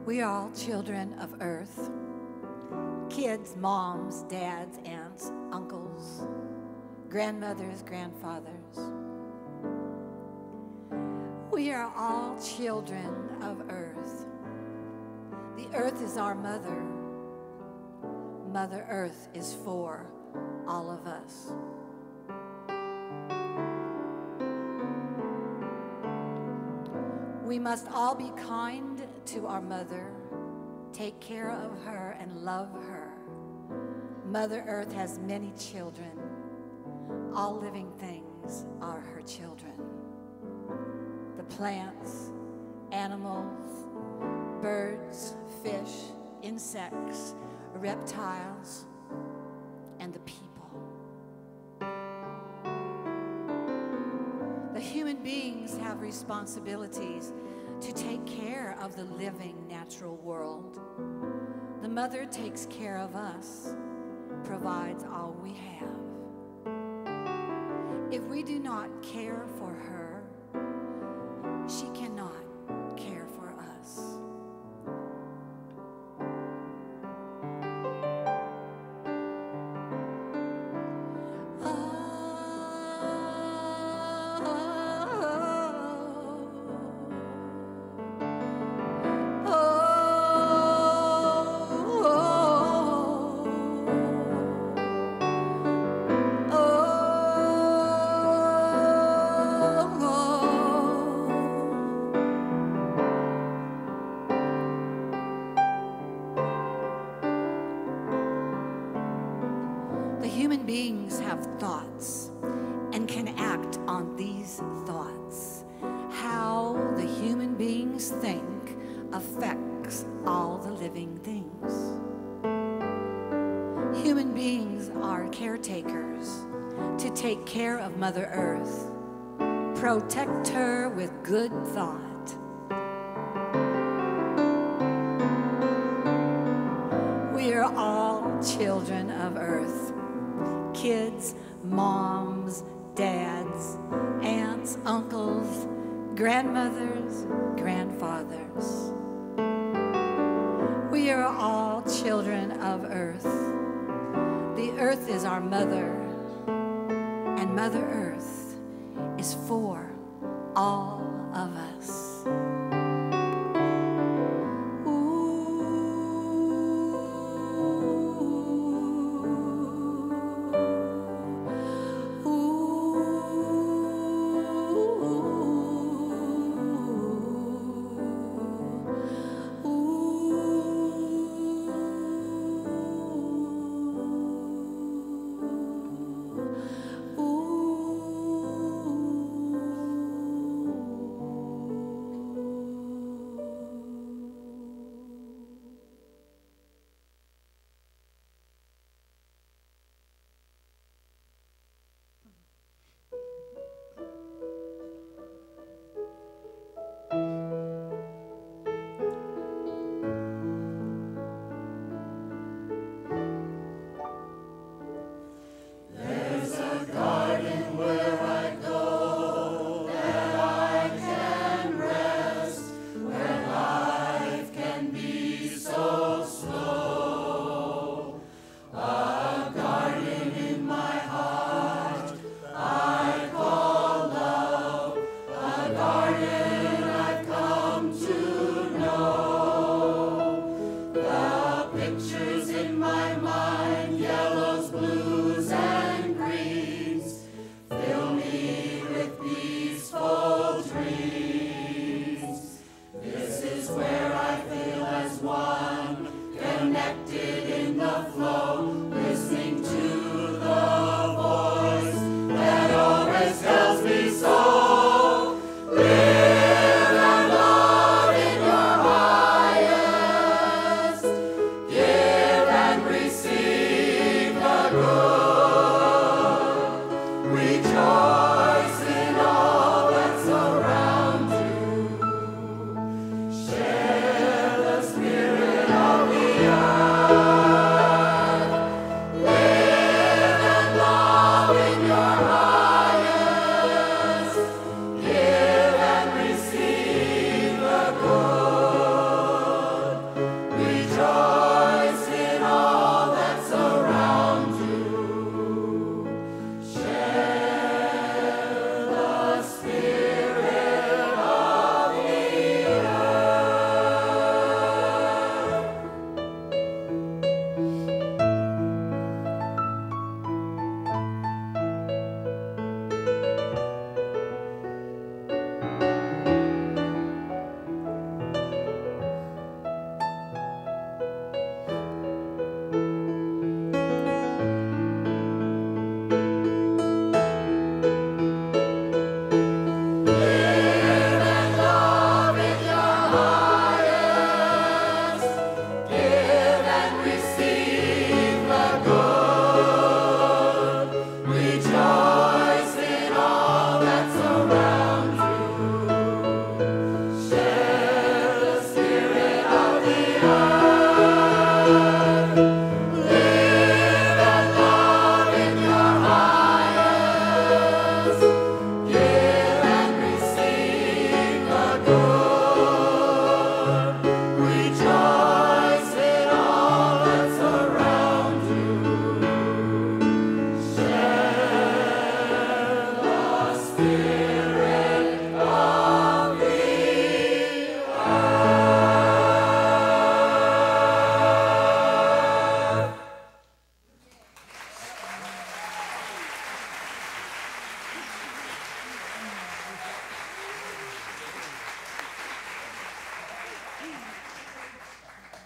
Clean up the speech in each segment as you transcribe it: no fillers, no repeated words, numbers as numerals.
We are all children of earth. Kids, moms, dads, aunts, uncles, grandmothers, grandfathers. We are all children of earth. The earth is our mother. Mother Earth is for all of us. We must all be kind to our mother, take care of her and love her. Mother Earth has many children. All living things are her children. The plants, animals, birds, fish, insects, reptiles, and the people. The human beings have responsibilities to take care of the living natural world. The mother takes care of us, provides all we have. If we do not care for her, she cannot care for us. Human beings have thoughts and can act on these thoughts. How the human beings think affects all the living things. Human beings are caretakers to take care of Mother Earth, protect her with good thought. We are all children of Earth. Kids, moms, dads, aunts, uncles, grandmothers, grandfathers. We are all children of Earth. The earth is our mother, and Mother Earth is for all of us.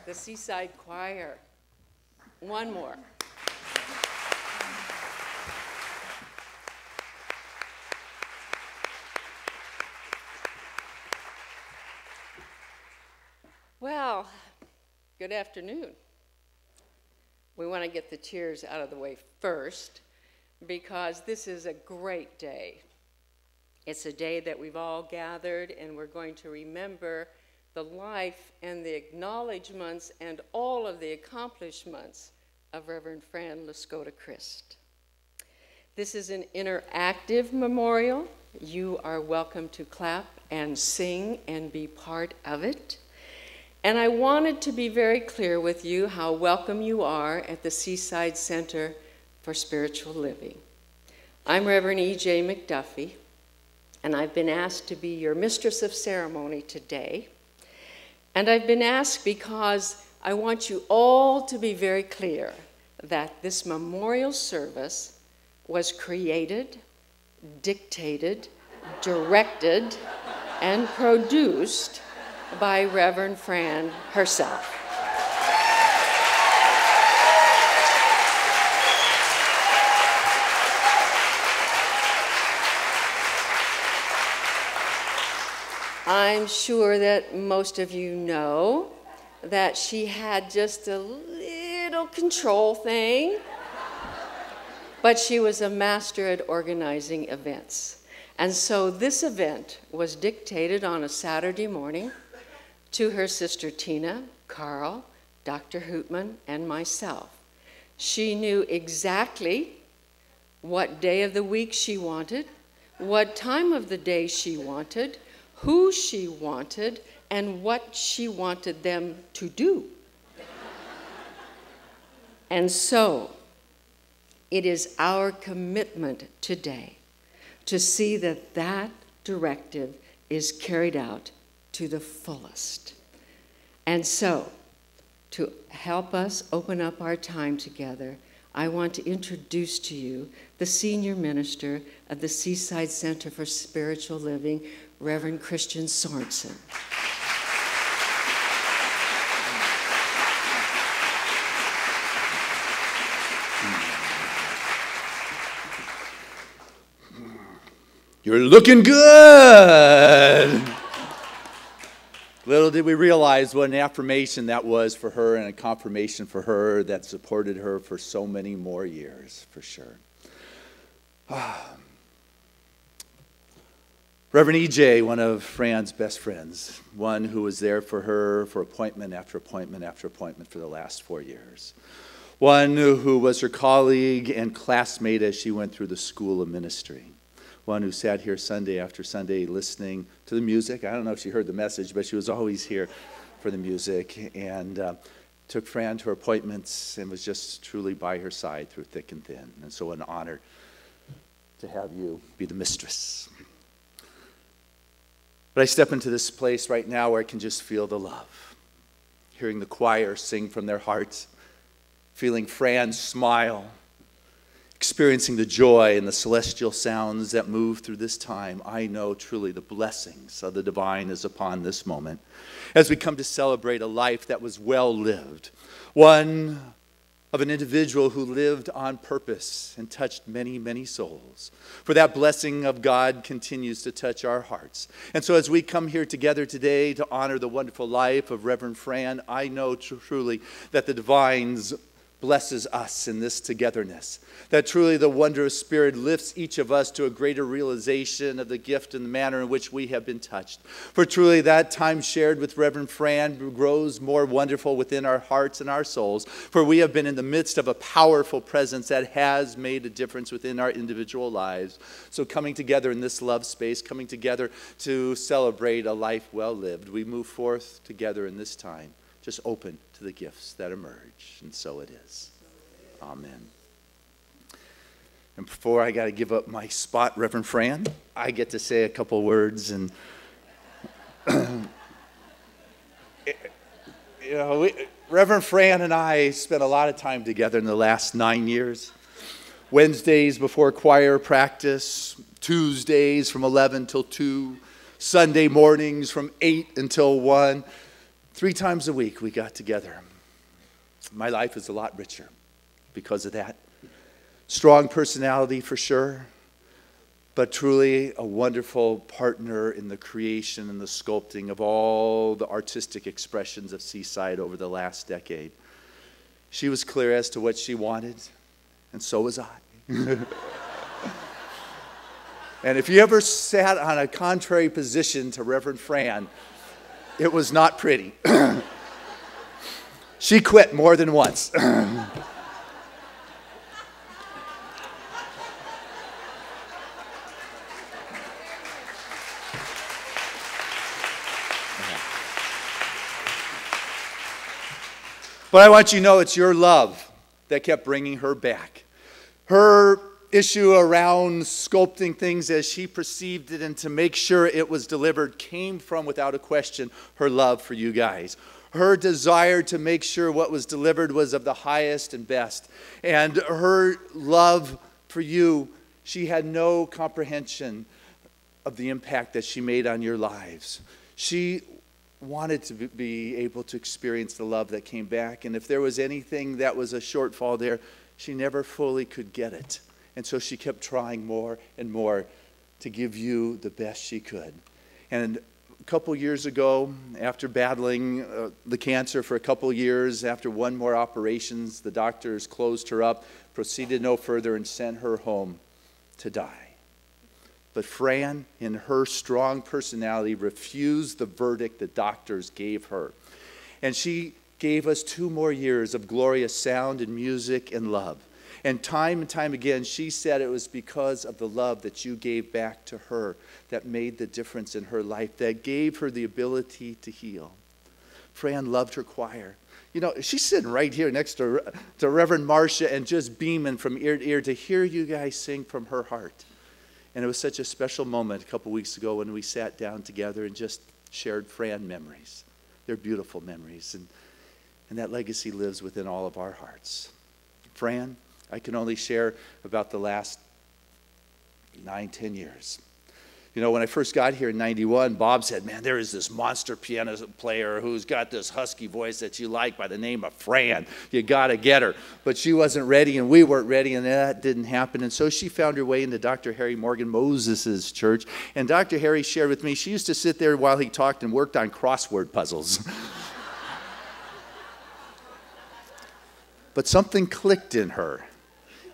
the Seaside Choir. One more. Well, good afternoon. We want to get the cheers out of the way first because this is a great day. It's a day that we've all gathered and we're going to remember the life and the acknowledgments and all of the accomplishments of Reverend Fran Loskota-Christ. This is an interactive memorial. You are welcome to clap and sing and be part of it. And I wanted to be very clear with you how welcome you are at the Seaside Center for Spiritual Living. I'm Reverend E.J. McDuffie, and I've been asked to be your mistress of ceremony today. And I've been asked because I want you all to be very clear that this memorial service was created, dictated, directed, and produced by Reverend Fran herself. I'm sure that most of you know that she had just a little control thing, but she was a master at organizing events. And so this event was dictated on a Saturday morning to her sister Tina, Carl, Dr. Hootman, and myself. She knew exactly what day of the week she wanted, what time of the day she wanted, who she wanted, and what she wanted them to do. And so, it is our commitment today to see that that directive is carried out to the fullest. And so, to help us open up our time together, I want to introduce to you the senior minister of the Seaside Center for Spiritual Living, Reverend Christian Sorensen. You're looking good. Little did we realize what an affirmation that was for her and a confirmation for her that supported her for so many more years, for sure. Reverend E.J., one of Fran's best friends, one who was there for her for appointment after appointment after appointment for the last 4 years. One who was her colleague and classmate as she went through the school of ministry. One who sat here Sunday after Sunday listening to the music. I don't know if she heard the message, but she was always here for the music and took Fran to her appointments and was just truly by her side through thick and thin. And so an honor to have you be the mistress. But I step into this place right now where I can just feel the love. Hearing the choir sing from their hearts, feeling Fran smile, experiencing the joy and the celestial sounds that move through this time. I know truly the blessings of the divine is upon this moment as we come to celebrate a life that was well lived, one of an individual who lived on purpose and touched many, many souls. For that blessing of God continues to touch our hearts. And so as we come here together today to honor the wonderful life of Reverend Fran, I know truly that the divines blesses us in this togetherness. That truly the wondrous Spirit lifts each of us to a greater realization of the gift and the manner in which we have been touched. For truly that time shared with Reverend Fran grows more wonderful within our hearts and our souls. For we have been in the midst of a powerful presence that has made a difference within our individual lives. So coming together in this love space, coming together to celebrate a life well lived, we move forth together in this time, just open to the gifts that emerge. And so it is. Amen. And before I got to give up my spot, Reverend Fran, I get to say a couple words. And Reverend Fran and I spent a lot of time together in the last 9 years. Wednesdays before choir practice, Tuesdays from 11 till 2, Sunday mornings from 8 until 1. 3 times a week we got together. My life is a lot richer because of that. Strong personality for sure, but truly a wonderful partner in the creation and the sculpting of all the artistic expressions of Seaside over the last decade. She was clear as to what she wanted, and so was I. And if you ever sat on a contrary position to Reverend Fran, it was not pretty. She quit more than once. But I want you to know it's your love that kept bringing her back. Her issue around sculpting things as she perceived it and to make sure it was delivered came from, without a question, her love for you guys. Her desire to make sure what was delivered was of the highest and best. And her love for you, she had no comprehension of the impact that she made on your lives. She wanted to be able to experience the love that came back. And if there was anything that was a shortfall there, she never fully could get it. And so she kept trying more and more to give you the best she could. And a couple years ago, after battling the cancer for a couple years, after one more operations, the doctors closed her up, proceeded no further, and sent her home to die. But Fran, in her strong personality, refused the verdict the doctors gave her. And she gave us 2 more years of glorious sound and music and love. And time again, she said it was because of the love that you gave back to her that made the difference in her life, that gave her the ability to heal. Fran loved her choir. You know, she's sitting right here next to Reverend Marcia and just beaming from ear to ear to hear you guys sing from her heart. And it was such a special moment a couple weeks ago when we sat down together and just shared Fran memories. They're beautiful memories, and that legacy lives within all of our hearts. Fran, I can only share about the last 9-10 years. You know, when I first got here in 91, Bob said, man, there is this monster piano player who's got this husky voice that you like by the name of Fran. You got to get her. But she wasn't ready, and we weren't ready, and that didn't happen. And so she found her way into Dr. Harry Morgan Moses' church. And Dr. Harry shared with me, she used to sit there while he talked and worked on crossword puzzles. But something clicked in her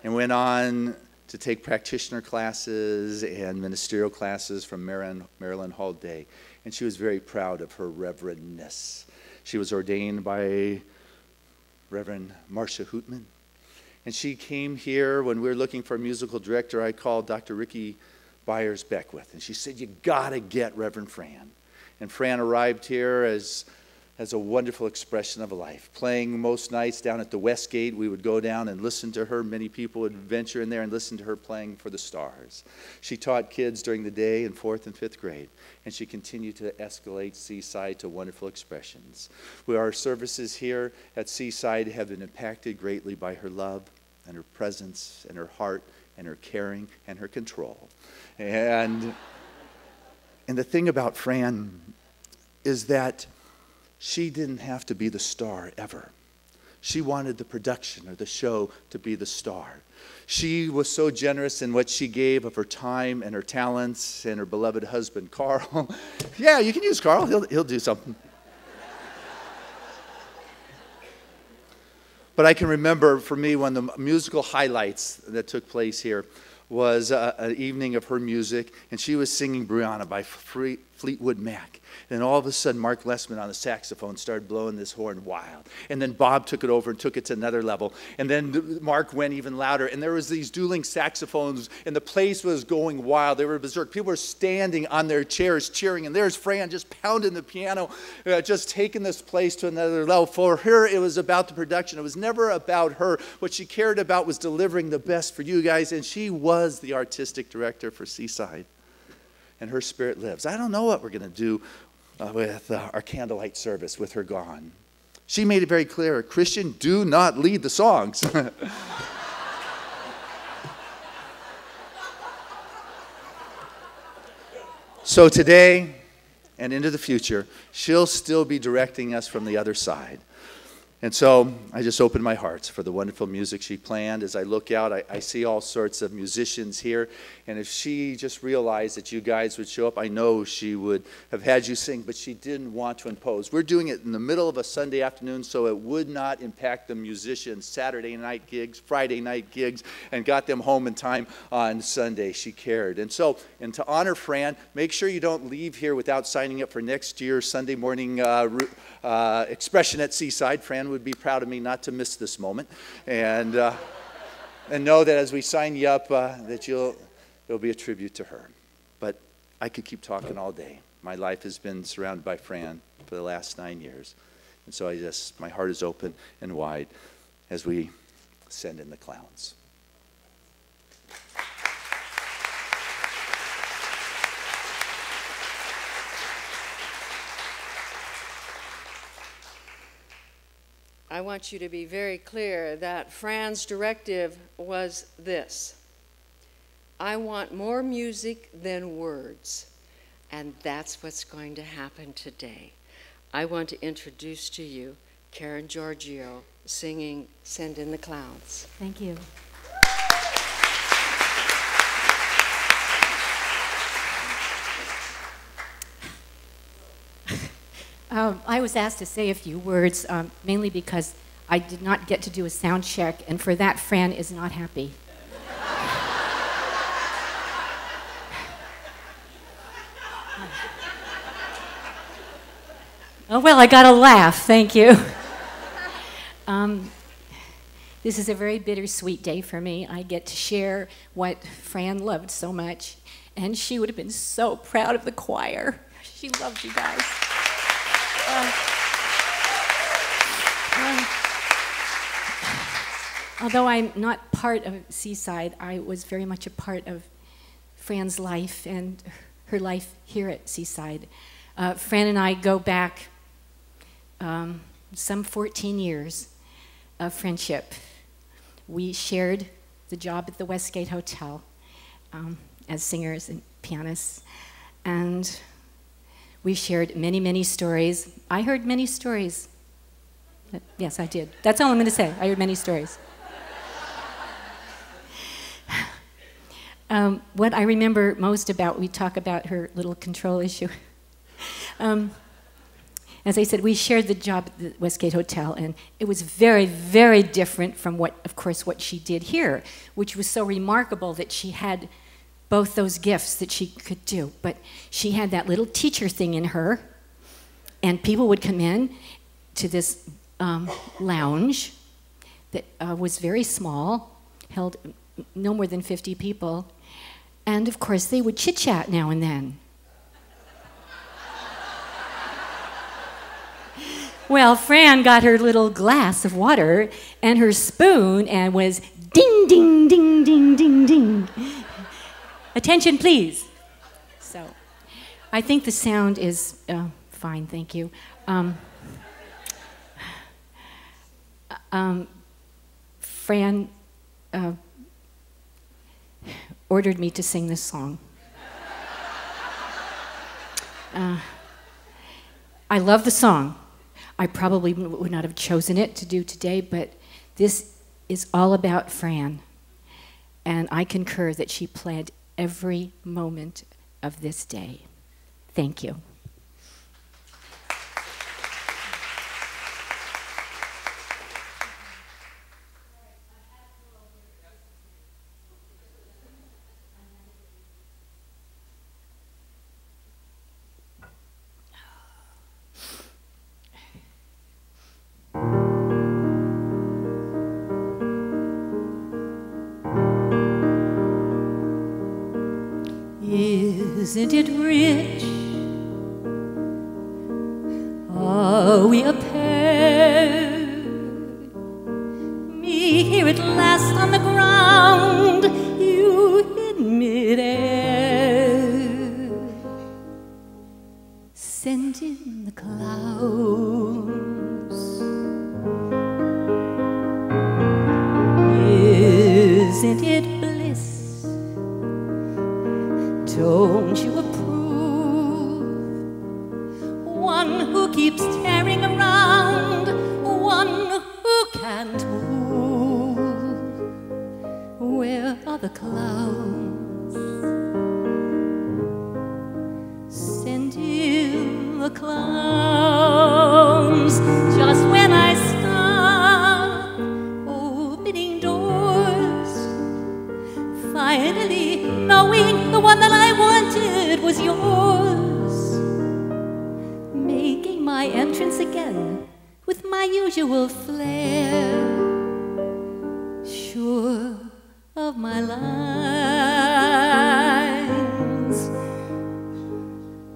and went on to take practitioner classes and ministerial classes from Marilyn Hall Day. And she was very proud of her reverendness. She was ordained by Reverend Marcia Hootman. And she came here when we were looking for a musical director. I called Dr. Ricky Byers Beckwith. And she said, you got to get Reverend Fran. And Fran arrived here as a wonderful expression of life. Playing most nights down at the West Gate, we would go down and listen to her. Many people would venture in there and listen to her playing for the Stars. She taught kids during the day in 4th and 5th grade, and she continued to escalate Seaside to wonderful expressions. Our services here at Seaside have been impacted greatly by her love and her presence and her heart and her caring and her control. And the thing about Fran is that she didn't have to be the star ever. She wanted the production or the show to be the star. She was so generous in what she gave of her time and her talents and her beloved husband, Carl. Yeah, you can use Carl. He'll do something. But I can remember, for me, one of the musical highlights that took place here was an evening of her music, and she was singing Brianna by Fleetwood Mac. And all of a sudden, Mark Lessman on the saxophone started blowing this horn wild. And then Bob took it over and took it to another level. And then Mark went even louder. And there was these dueling saxophones, and the place was going wild. They were berserk. People were standing on their chairs cheering. And there's Fran just pounding the piano, just taking this place to another level. For her, it was about the production. It was never about her. What she cared about was delivering the best for you guys. And she was the artistic director for Seaside. And her spirit lives. I don't know what we're going to do with our candlelight service with her gone. She made it very clear, Christian, do not lead the songs. So today, and into the future, she'll still be directing us from the other side. And so I just open my heart for the wonderful music she planned. As I look out, I see all sorts of musicians here. And if she just realized that you guys would show up, I know she would have had you sing, but she didn't want to impose. We're doing it in the middle of a Sunday afternoon, so it would not impact the musicians' Saturday night gigs, Friday night gigs, and got them home in time on Sunday. She cared. And so, and to honor Fran, make sure you don't leave here without signing up for next year's Sunday morning expression at Seaside. Fran would be proud of me not to miss this moment. And know that as we sign you up, that it'll be a tribute to her. But I could keep talking all day. My life has been surrounded by Fran for the last 9 years. And so my heart is open and wide as we send in the clowns. I want you to be very clear that Fran's directive was this: I want more music than words. And that's what's going to happen today. I want to introduce to you Karen Giorgio singing Send in the Clowns. Thank you. I was asked to say a few words, mainly because I did not get to do a sound check, and for that, Fran is not happy. Oh, well, I got a laugh, thank you. This is a very bittersweet day for me. I get to share what Fran loved so much, and she would have been so proud of the choir. She loved you guys. Although I'm not part of Seaside, I was very much a part of Fran's life and her life here at Seaside. Fran and I go back some 14 years of friendship. We shared the job at the Westgate Hotel as singers and pianists, and we shared many, many stories. I heard many stories. Yes, I did. That's all I'm going to say. I heard many stories. What I remember most about, we talk about her little control issue. As I said, we shared the job at the Westgate Hotel, and it was very, very different from what, of course, what she did here, which was so remarkable that she had both those gifts that she could do. But she had that little teacher thing in her, and people would come in to this lounge that was very small, held no more than 50 people, and of course they would chit-chat now and then. Well, Fran got her little glass of water and her spoon and was ding, ding, ding, ding, ding, ding. Attention, please. So, I think the sound is fine, thank you. Fran ordered me to sing this song. I love the song. I probably would not have chosen it to do today, but this is all about Fran. And I concur that she planned every moment of this day. Thank you. Isn't it rich? Are we a pair? Me here at last on the ground, you in midair. Send in the clouds. Isn't it bliss? Don't you approve? one who keeps tearing around, one who can't move. Where are the clowns? Send in the clowns. Just when I stop opening doors, finally knowing the one that I wanted was yours, making my entrance again with my usual flair, sure of my lines.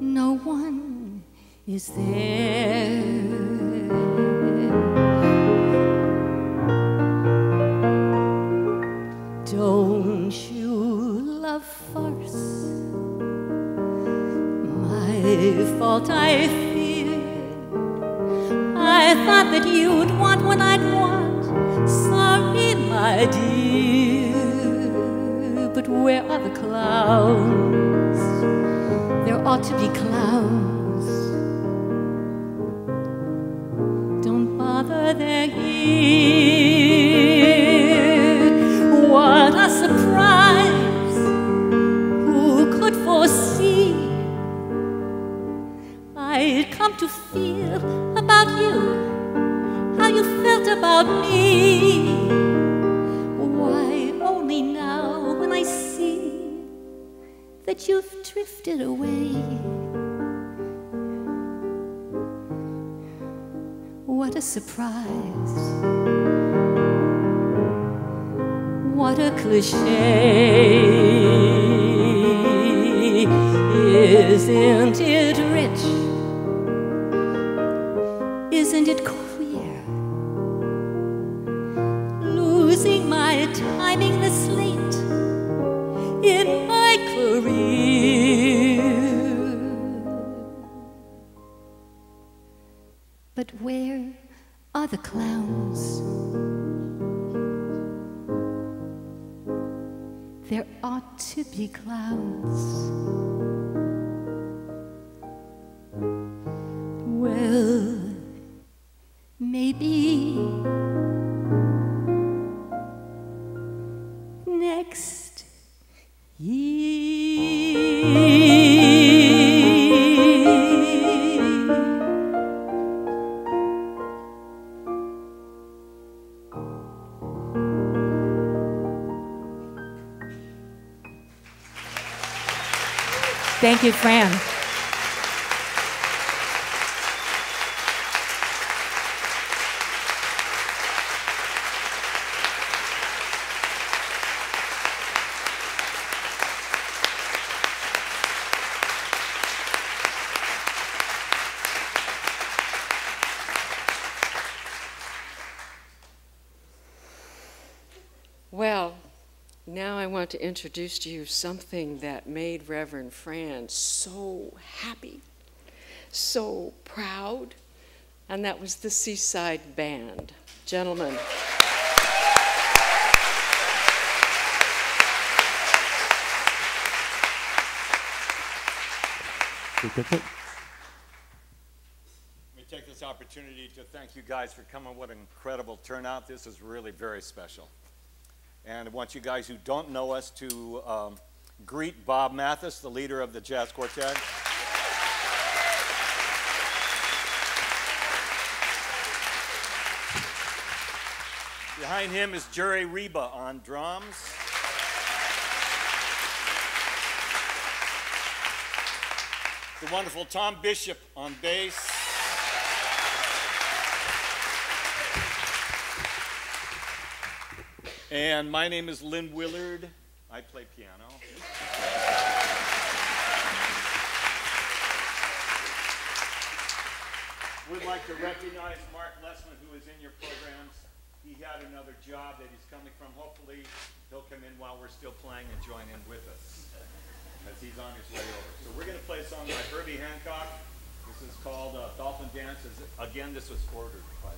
No one is there. Don't you love farce? My fault, I fear. I thought that you'd want what I'd want. Sorry, my dear. But where are the clowns? There ought to be clowns. Don't bother, they're here. What a surprise! Who could foresee I'd come to feel about you how you felt about me? Why, only now when I see that you've drifted away. What a surprise. What a cliché. Isn't it rich? Isn't it queer? Losing my timing this late in my career. But where are the clowns? There ought to be clowns. Well, maybe next year. Thank you, Fran. Well, now I want to introduce to you something that made Reverend Fran so happy, so proud, and that was the Seaside Band. Gentlemen. Let me take this opportunity to thank you guys for coming. What an incredible turnout. This is really very special. And I want you guys who don't know us to greet Bob Mathis, the leader of the Jazz Quartet. Behind him is Jerry Reba on drums. The wonderful Tom Bishop on bass. And my name is Lynn Willard. I play piano. We'd like to recognize Mark Lessman, who is in your programs. He had another job that he's coming from. Hopefully, he'll come in while we're still playing and join in with us, as he's on his way over. So we're going to play a song by Herbie Hancock. This is called Dolphin Dance. Again, this was ordered by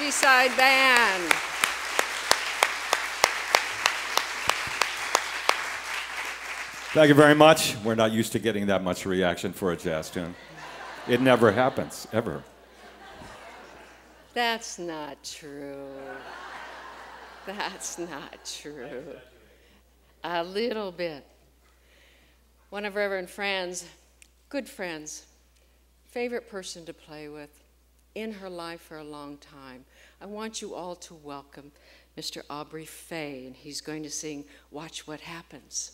Seaside Band. Thank you very much. We're not used to getting that much reaction for a jazz tune. It never happens, ever. That's not true. That's not true. A little bit. One of Reverend Fran's good friends, favorite person to play with in her life for a long time. I want you all to welcome Mr. Aubrey Fay, and he's going to sing Watch What Happens.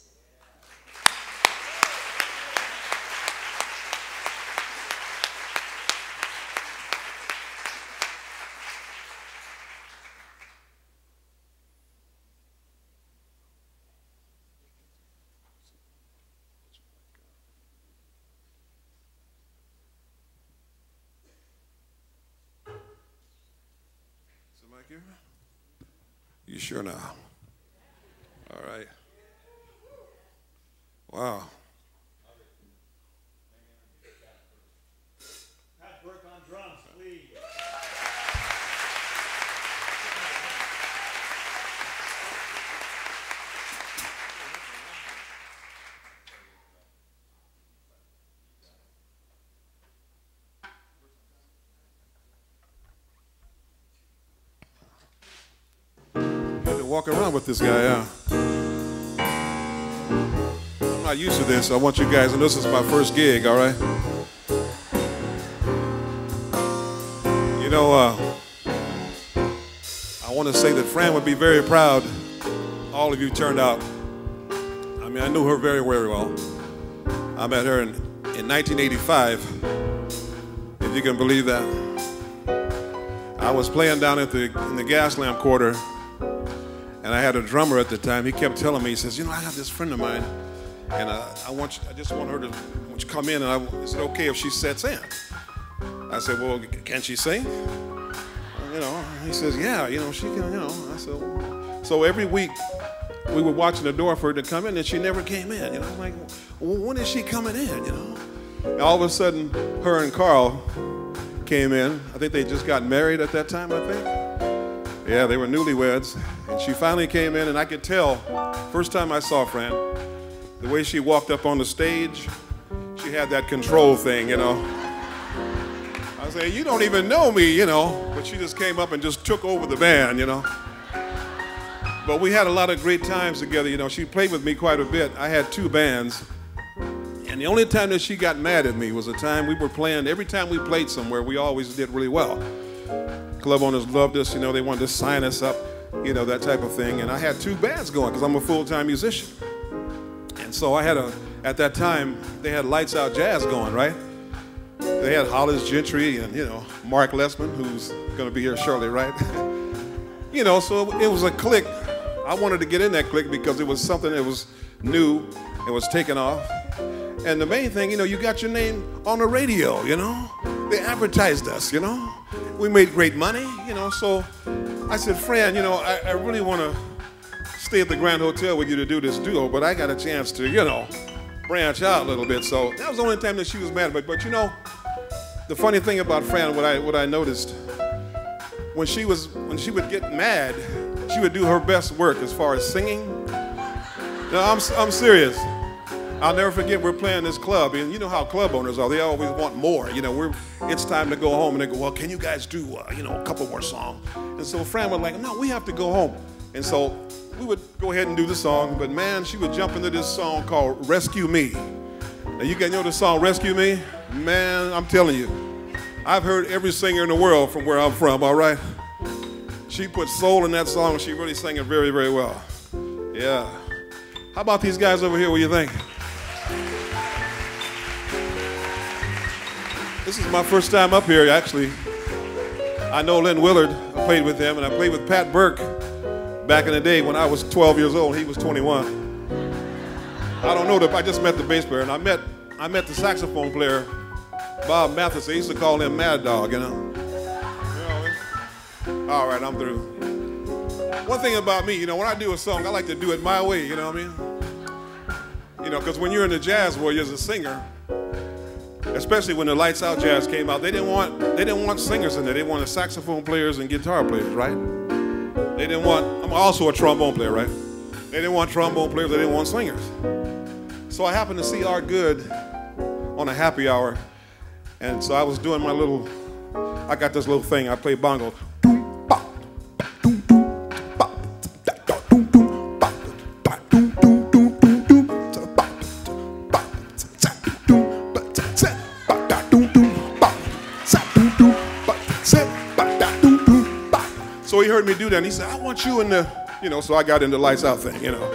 You sure now? All right. Wow. Pat Burke on drums, please. Walk around with this guy, I'm not used to this. I want you guys, and this is my first gig, all right? You know, I want to say that Fran would be very proud. All of you turned out. I mean, I knew her very, very well. I met her in 1985, if you can believe that. I was playing down in the Gaslamp Quarter. And I had a drummer at the time. He kept telling me, he says, you know, I have this friend of mine, and I just want her to come in. And is it okay if she sets in? I said, well, can she sing? You know, he says, yeah, you know, she can, you know. I said, so every week we were watching the door for her to come in, and she never came in. You know, I'm like, well, when is she coming in? You know, and all of a sudden, her and Carl came in. I think they just got married at that time, I think. Yeah, they were newlyweds. And she finally came in, and I could tell, first time I saw Fran, the way she walked up on the stage, she had that control thing, you know. I was saying, you don't even know me, you know. But she just came up and just took over the band, you know. But we had a lot of great times together, you know. She played with me quite a bit. I had 2 bands. And the only time that she got mad at me was the time we were playing. Every time we played somewhere, we always did really well. Club owners loved us, you know, they wanted to sign us up, you know, that type of thing. And I had 2 bands going because I'm a full-time musician. And so I had at that time, they had Lights Out Jazz going, right? They had Hollis Gentry and, you know, Mark Lessman, who's going to be here shortly, right? You know, so it was a clique. I wanted to get in that clique because it was something that was new, it was taking off. And the main thing, you know, you got your name on the radio, you know? They advertised us, you know? We made great money, you know, so I said, Fran, you know, I really want to stay at the Grand Hotel with you to do this duo, but I got a chance to, you know, branch out a little bit. So that was the only time that she was mad. But you know, the funny thing about Fran, what I noticed, when she would get mad, she would do her best work as far as singing. No, I'm serious. I'll never forget, we're playing this club, and you know how club owners are. They always want more. You know, it's time to go home, and they go, well, can you guys do, you know, a couple more songs? And so Fran was like, no, we have to go home. And so we would go ahead and do the song, but man, she would jump into this song called Rescue Me. Now, you guys know the song Rescue Me? Man, I'm telling you, I've heard every singer in the world from where I'm from, all right? She put soul in that song, and she really sang it very, very well. Yeah. How about these guys over here? What do you think? This is my first time up here, actually. I know Lynn Willard. I played with him, and I played with Pat Burke back in the day when I was 12 years old. He was 21. I don't know, I just met the bass player, and I met the saxophone player, Bob Mathis. They used to call him Mad Dog, you know. All right, I'm through. One thing about me, you know, when I do a song, I like to do it my way, you know what I mean? You know, because when you're in the jazz world, as a singer, especially when the Lights Out Jazz came out, they didn't want singers in there. They wanted saxophone players and guitar players, right? They didn't want, I'm also a trombone player, right? They didn't want trombone players, they didn't want singers. So I happened to see Art Good on a happy hour, and so I was doing my little, I got this little thing, I play bongo. So he heard me do that, and he said, I want you in the, you know, so I got into Lights Out thing, you know.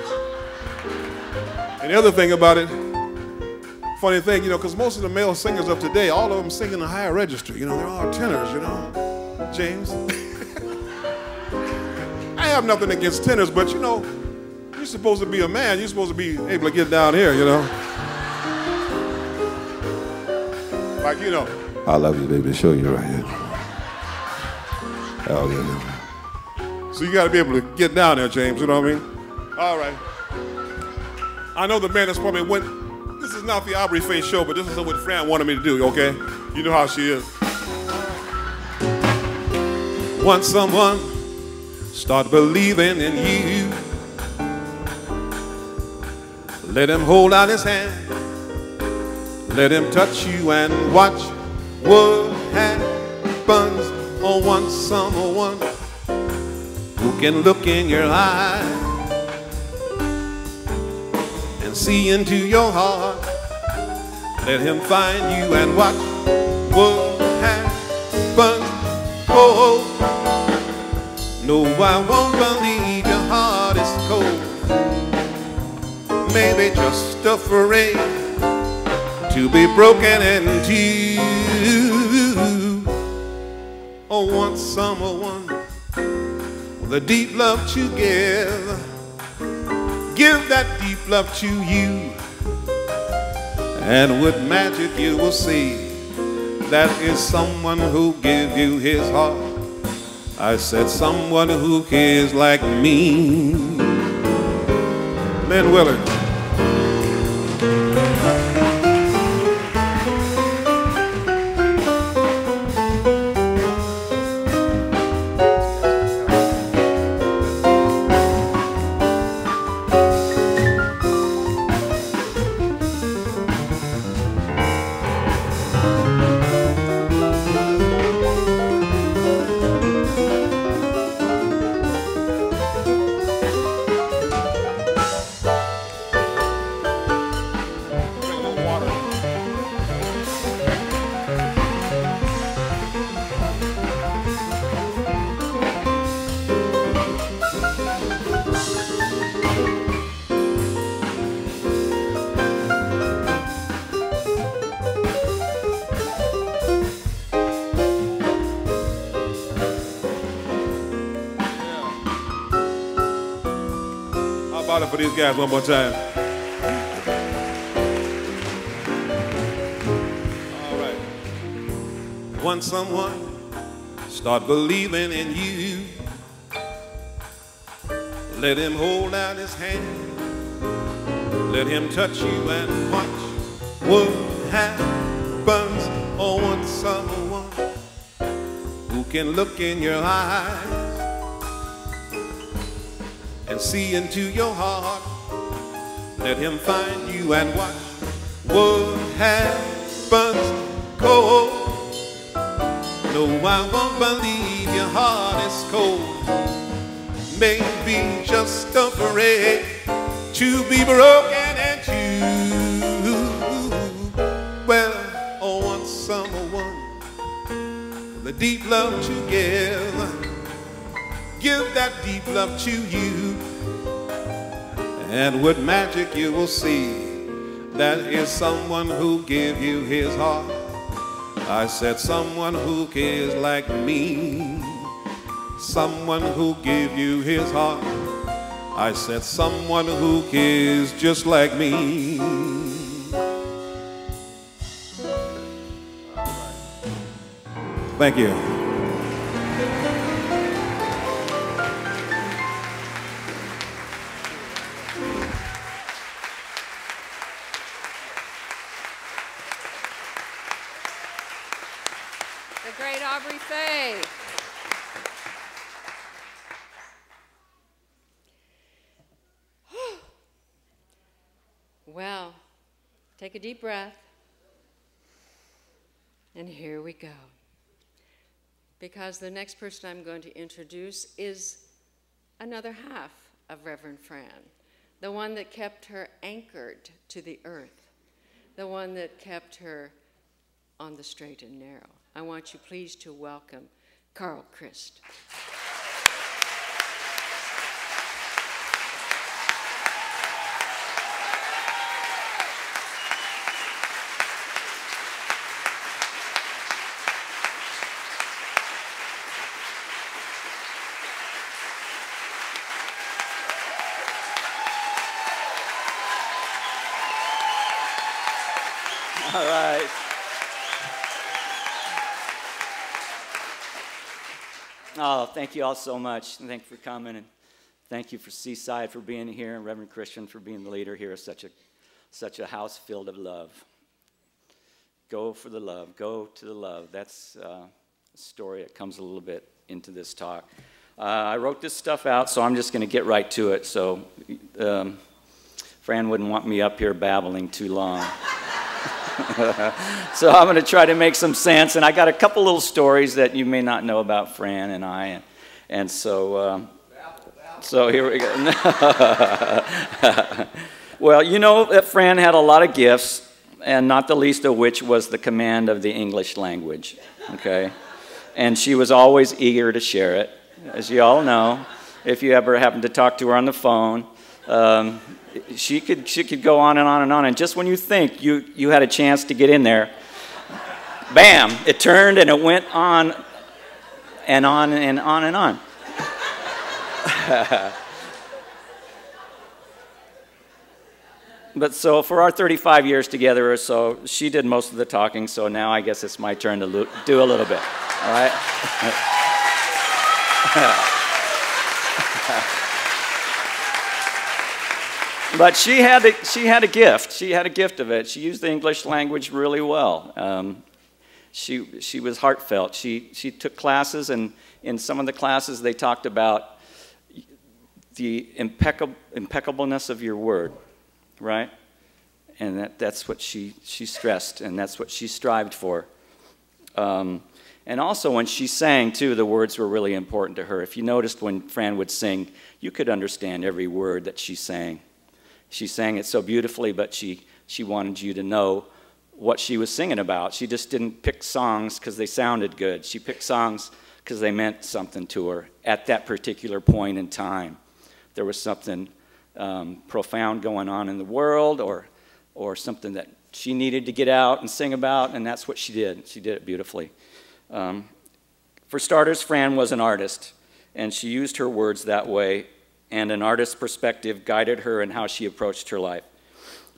And the other thing about it, funny thing, you know, because most of the male singers of today, all of them sing in the higher register, you know, they're all tenors, you know, James. I have nothing against tenors, but, you know, you're supposed to be a man, you're supposed to be able to get down here, you know. Like, you know, I love you, baby, show you right here. Oh, yeah. So you got to be able to get down there, James, you know what I mean? All right. I know the man that's probably went, this is not the Aubrey Faye show, but this is what Fran wanted me to do, okay? You know how she is. Once someone start believing in you, let him hold out his hand, let him touch you and watch what happens. Oh, want someone who can look in your eyes and see into your heart. Let him find you and watch what happens. Oh, no, I won't believe your heart is cold. Maybe just afraid to be broken in two. Oh, want someone with a deep love to give that deep love to you, and with magic you will see that is someone who give you his heart. I said someone who cares like me. Lynn Willard. For these guys one more time. All right. Once someone start believing in you, let him hold out his hand, let him touch you and watch what happens. Oh, want someone who can look in your eyes and see into your heart. Let him find you and watch what happens. Cold. No, I won't believe your heart is cold. Maybe just afraid to be broken and two. Well, I want someone with a deep love to give that deep love to you, and with magic you will see that is someone who give you his heart. I said someone who cares like me, someone who give you his heart. I said someone who cares just like me. Thank you. right, Aubrey Faye. Well, take a deep breath. And here we go. Because the next person I'm going to introduce is another half of Reverend Fran, the one that kept her anchored to the earth, the one that kept her on the straight and narrow. I want you please to welcome Carl-Christ. All right. Oh, thank you all so much. And thank you for coming. And thank you for Seaside for being here, and Reverend Christian for being the leader here of such a house filled of love. Go for the love. Go to the love. That's a story that comes a little bit into this talk. I wrote this stuff out, so I'm just going to get right to it. So Fran wouldn't want me up here babbling too long. So I'm going to try to make some sense, and I got a couple little stories that you may not know about Fran and I, and so here we go. Well, you know that Fran had a lot of gifts, and not the least of which was the command of the English language, okay? And she was always eager to share it, as you all know. If you ever happen to talk to her on the phone, she could go on and on and on, and just when you think you had a chance to get in there, bam, it turned and it went on and on and on and on. But so for our 35 years together or so, she did most of the talking, so now I guess it's my turn to do a little bit, all right? But she had a gift. She had a gift of it. She used the English language really well. She was heartfelt. She took classes, and in some of the classes they talked about the impeccableness of your word, right? And that's what she stressed, and that's what she strived for. And also when she sang, too, the words were really important to her. If you noticed when Fran would sing, you could understand every word that she sang. She sang it so beautifully, but she wanted you to know what she was singing about. She just didn't pick songs because they sounded good. She picked songs because they meant something to her at that particular point in time. There was something profound going on in the world, or something that she needed to get out and sing about, and that's what she did. She did it beautifully. For starters, Fran was an artist, and she used her words that way, and an artist's perspective guided her in how she approached her life.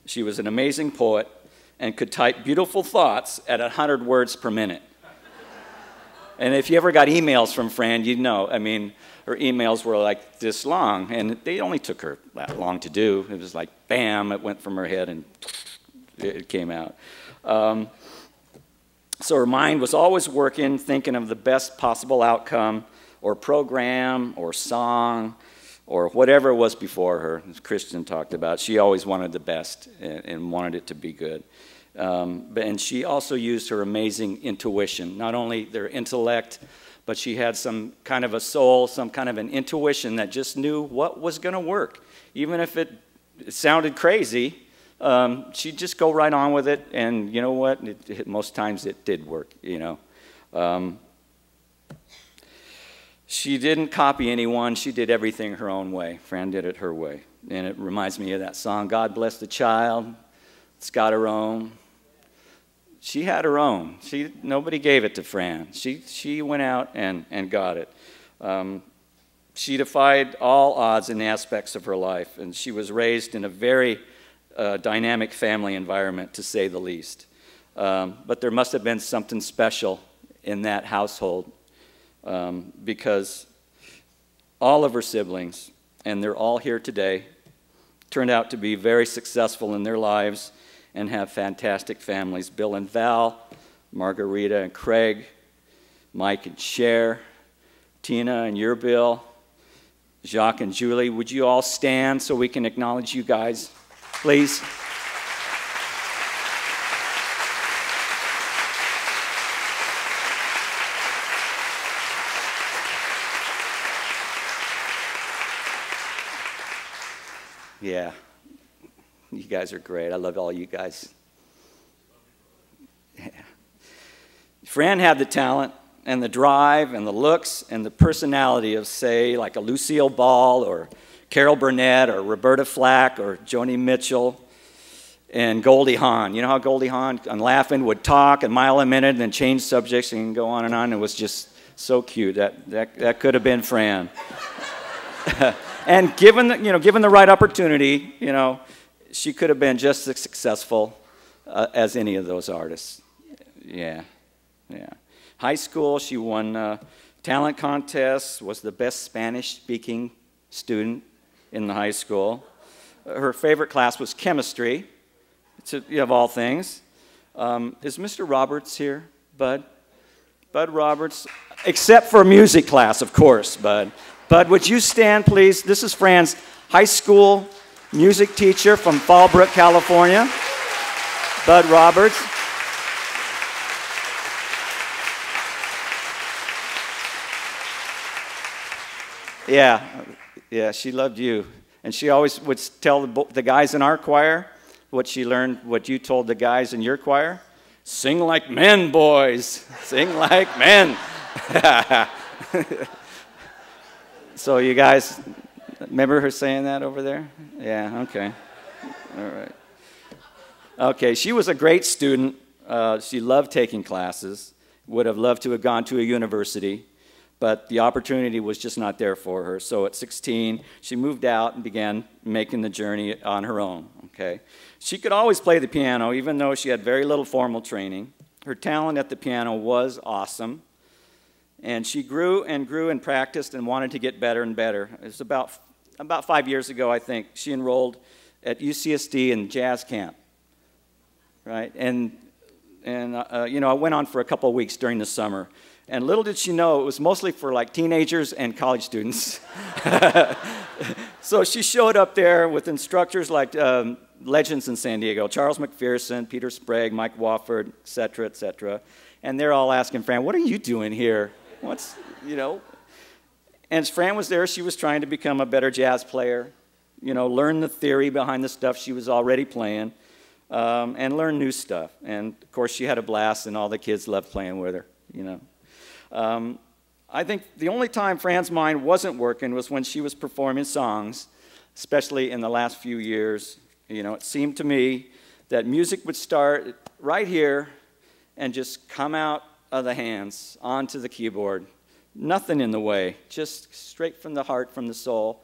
She was an amazing poet and could type beautiful thoughts at 100 words per minute. And if you ever got emails from Fran, you'd know. I mean, her emails were like this long, and they only took her that long to do. It was like, bam, it went from her head and it came out. So her mind was always working, thinking of the best possible outcome or program or song or whatever was before her, as Christian talked about. She always wanted the best and wanted it to be good. And she also used her amazing intuition, not only their intellect, but she had some kind of a soul, some kind of an intuition that just knew what was going to work. Even if it sounded crazy, she'd just go right on with it, and you know what? Most times it did work, you know. She didn't copy anyone. She did everything her own way. Fran did it her way. And it reminds me of that song, God Bless the Child. It's got her own. She had her own. Nobody gave it to Fran. She went out and got it. She defied all odds and aspects of her life, and she was raised in a very dynamic family environment, to say the least. But there must have been something special in that household, because all of her siblings, and they're all here today, turned out to be very successful in their lives and have fantastic families. Bill and Val, Margarita and Craig, Mike and Cher, Tina and your Bill, Jacques and Julie. Would you all stand so we can acknowledge you guys, please? Yeah, you guys are great. I love all you guys. Yeah. Fran had the talent and the drive and the looks and the personality of, say, like a Lucille Ball or Carol Burnett or Roberta Flack or Joni Mitchell and Goldie Hawn. You know how Goldie Hawn, on Laughing, would talk a mile a minute and then change subjects and go on and on. It was just so cute. That could have been Fran. And given the right opportunity, she could have been just as successful as any of those artists. Yeah. High school, she won talent contests, was the best Spanish-speaking student in the high school. Her favorite class was chemistry, of all things. Is Mr. Roberts here, Bud? Bud Roberts, except for music class, of course, Bud. Bud, would you stand, please? This is Fran's high school music teacher from Fallbrook, California, Bud Roberts. Yeah, she loved you. And she always would tell the guys in our choir what she learned, what you told the guys in your choir. Sing like men, boys. Sing like men. So you guys remember her saying that over there? Yeah, okay. All right. Okay, she was a great student. She loved taking classes, would have loved to have gone to a university, but the opportunity was just not there for her. So at 16, she moved out and began making the journey on her own, okay? She could always play the piano, even though she had very little formal training. Her talent at the piano was awesome. And she grew and practiced and wanted to get better and better. It was about 5 years ago, I think, she enrolled at UCSD in jazz camp, right? And I went on for a couple of weeks during the summer. And little did she know, it was mostly for like teenagers and college students. So she showed up there with instructors like legends in San Diego, Charles McPherson, Peter Sprague, Mike Wofford, et cetera, and they're all asking Fran, what are you doing here? And as Fran was there, she was trying to become a better jazz player, learn the theory behind the stuff she was already playing, and learn new stuff. And, of course, she had a blast, and all the kids loved playing with her, I think the only time Fran's mind wasn't working was when she was performing songs, especially in the last few years. It seemed to me that music would start right here and just come out of the hands onto the keyboard. Nothing in the way, just straight from the heart, from the soul.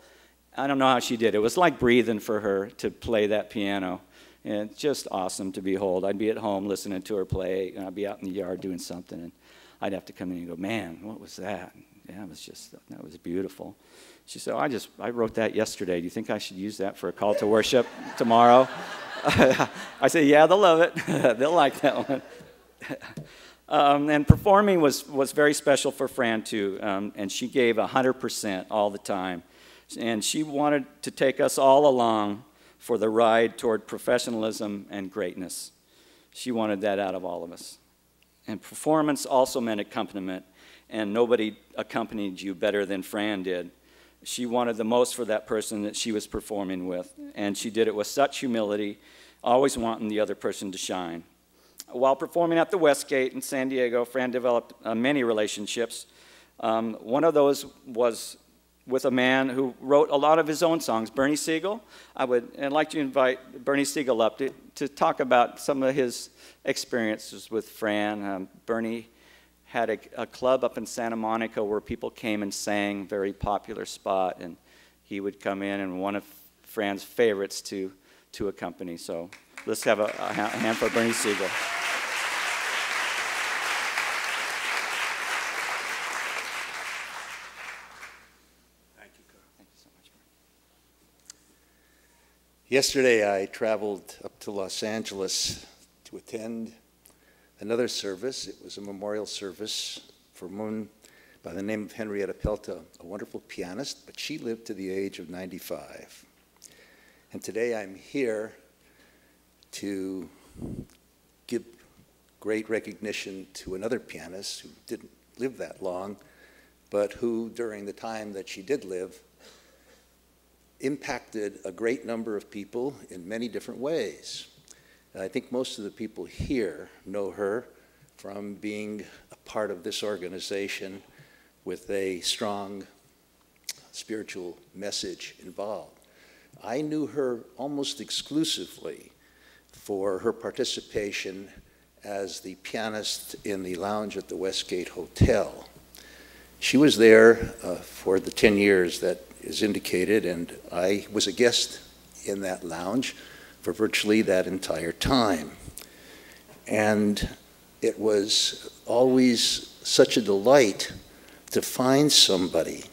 I don't know how she did it. It was like breathing for her to play that piano. And it's just awesome to behold. I'd be at home listening to her play, and I'd be out in the yard doing something, and I'd have to come in and go, man, what was that? Yeah, that was beautiful. She said, I wrote that yesterday. Do you think I should use that for a call to worship tomorrow? I said, yeah, they'll love it. They'll like that one. And performing was very special for Fran, too, and she gave 100% all the time. And she wanted to take us all along for the ride toward professionalism and greatness. She wanted that out of all of us. And performance also meant accompaniment, and nobody accompanied you better than Fran did. She wanted the most for that person that she was performing with, and she did it with such humility, always wanting the other person to shine. While performing at the Westgate in San Diego, Fran developed many relationships. One of those was with a man who wrote a lot of his own songs, Bernie Siegel. I'd like to invite Bernie Siegel up to talk about some of his experiences with Fran. Bernie had a club up in Santa Monica where people came and sang, very popular spot, and he would come in, and one of Fran's favorites to accompany. So let's have a hand for Bernie Siegel. Yesterday, I traveled up to Los Angeles to attend another service. It was a memorial service for a woman by the name of Henrietta Pelta, a wonderful pianist, but she lived to the age of 95. And today I'm here to give great recognition to another pianist who didn't live that long, but who, during the time that she did live, impacted a great number of people in many different ways. And I think most of the people here know her from being a part of this organization with a strong spiritual message involved. I knew her almost exclusively for her participation as the pianist in the lounge at the Westgate Hotel. She was there for the 10 years that is indicated, and I was a guest in that lounge for virtually that entire time. And it was always such a delight to find somebody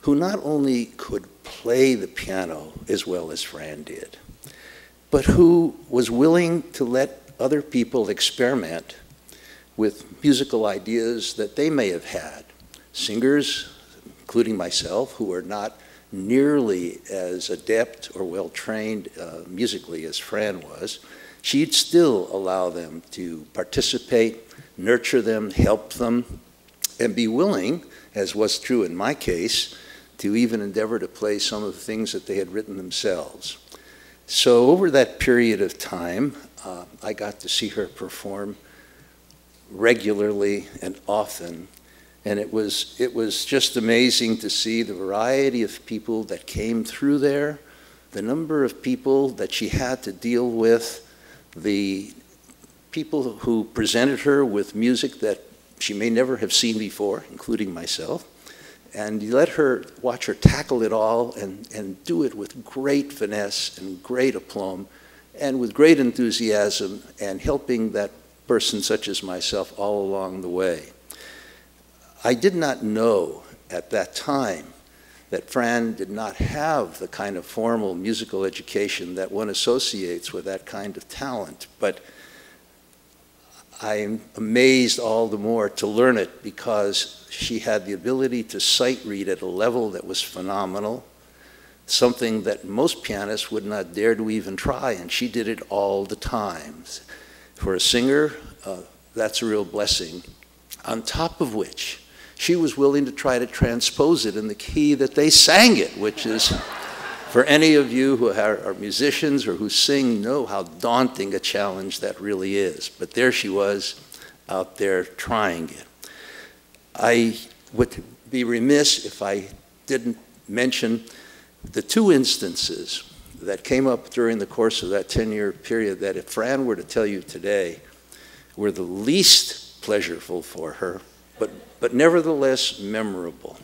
who not only could play the piano as well as Fran did, but who was willing to let other people experiment with musical ideas that they may have had. Singers, including myself, who are not nearly as adept or well-trained musically as Fran was, she'd still allow them to participate, nurture them, help them, and be willing, as was true in my case, to even endeavor to play some of the things that they had written themselves. So over that period of time, I got to see her perform regularly and often, and it was just amazing to see the variety of people that came through there, the number of people that she had to deal with, the people who presented her with music that she may never have seen before, including myself, and you watch her tackle it all and do it with great finesse and great aplomb and with great enthusiasm, and helping that person such as myself all along the way. I did not know at that time that Fran did not have the kind of formal musical education that one associates with that kind of talent, but I'm amazed all the more to learn it because she had the ability to sight read at a level that was phenomenal, something that most pianists would not dare to even try, and she did it all the time. For a singer, that's a real blessing. On top of which, she was willing to try to transpose it in the key that they sang it, which is, for any of you who are musicians or who sing, know how daunting a challenge that really is. But there she was out there trying it. I would be remiss if I didn't mention the two instances that came up during the course of that 10-year period that if Fran were to tell you today were the least pleasurable for her, but nevertheless memorable.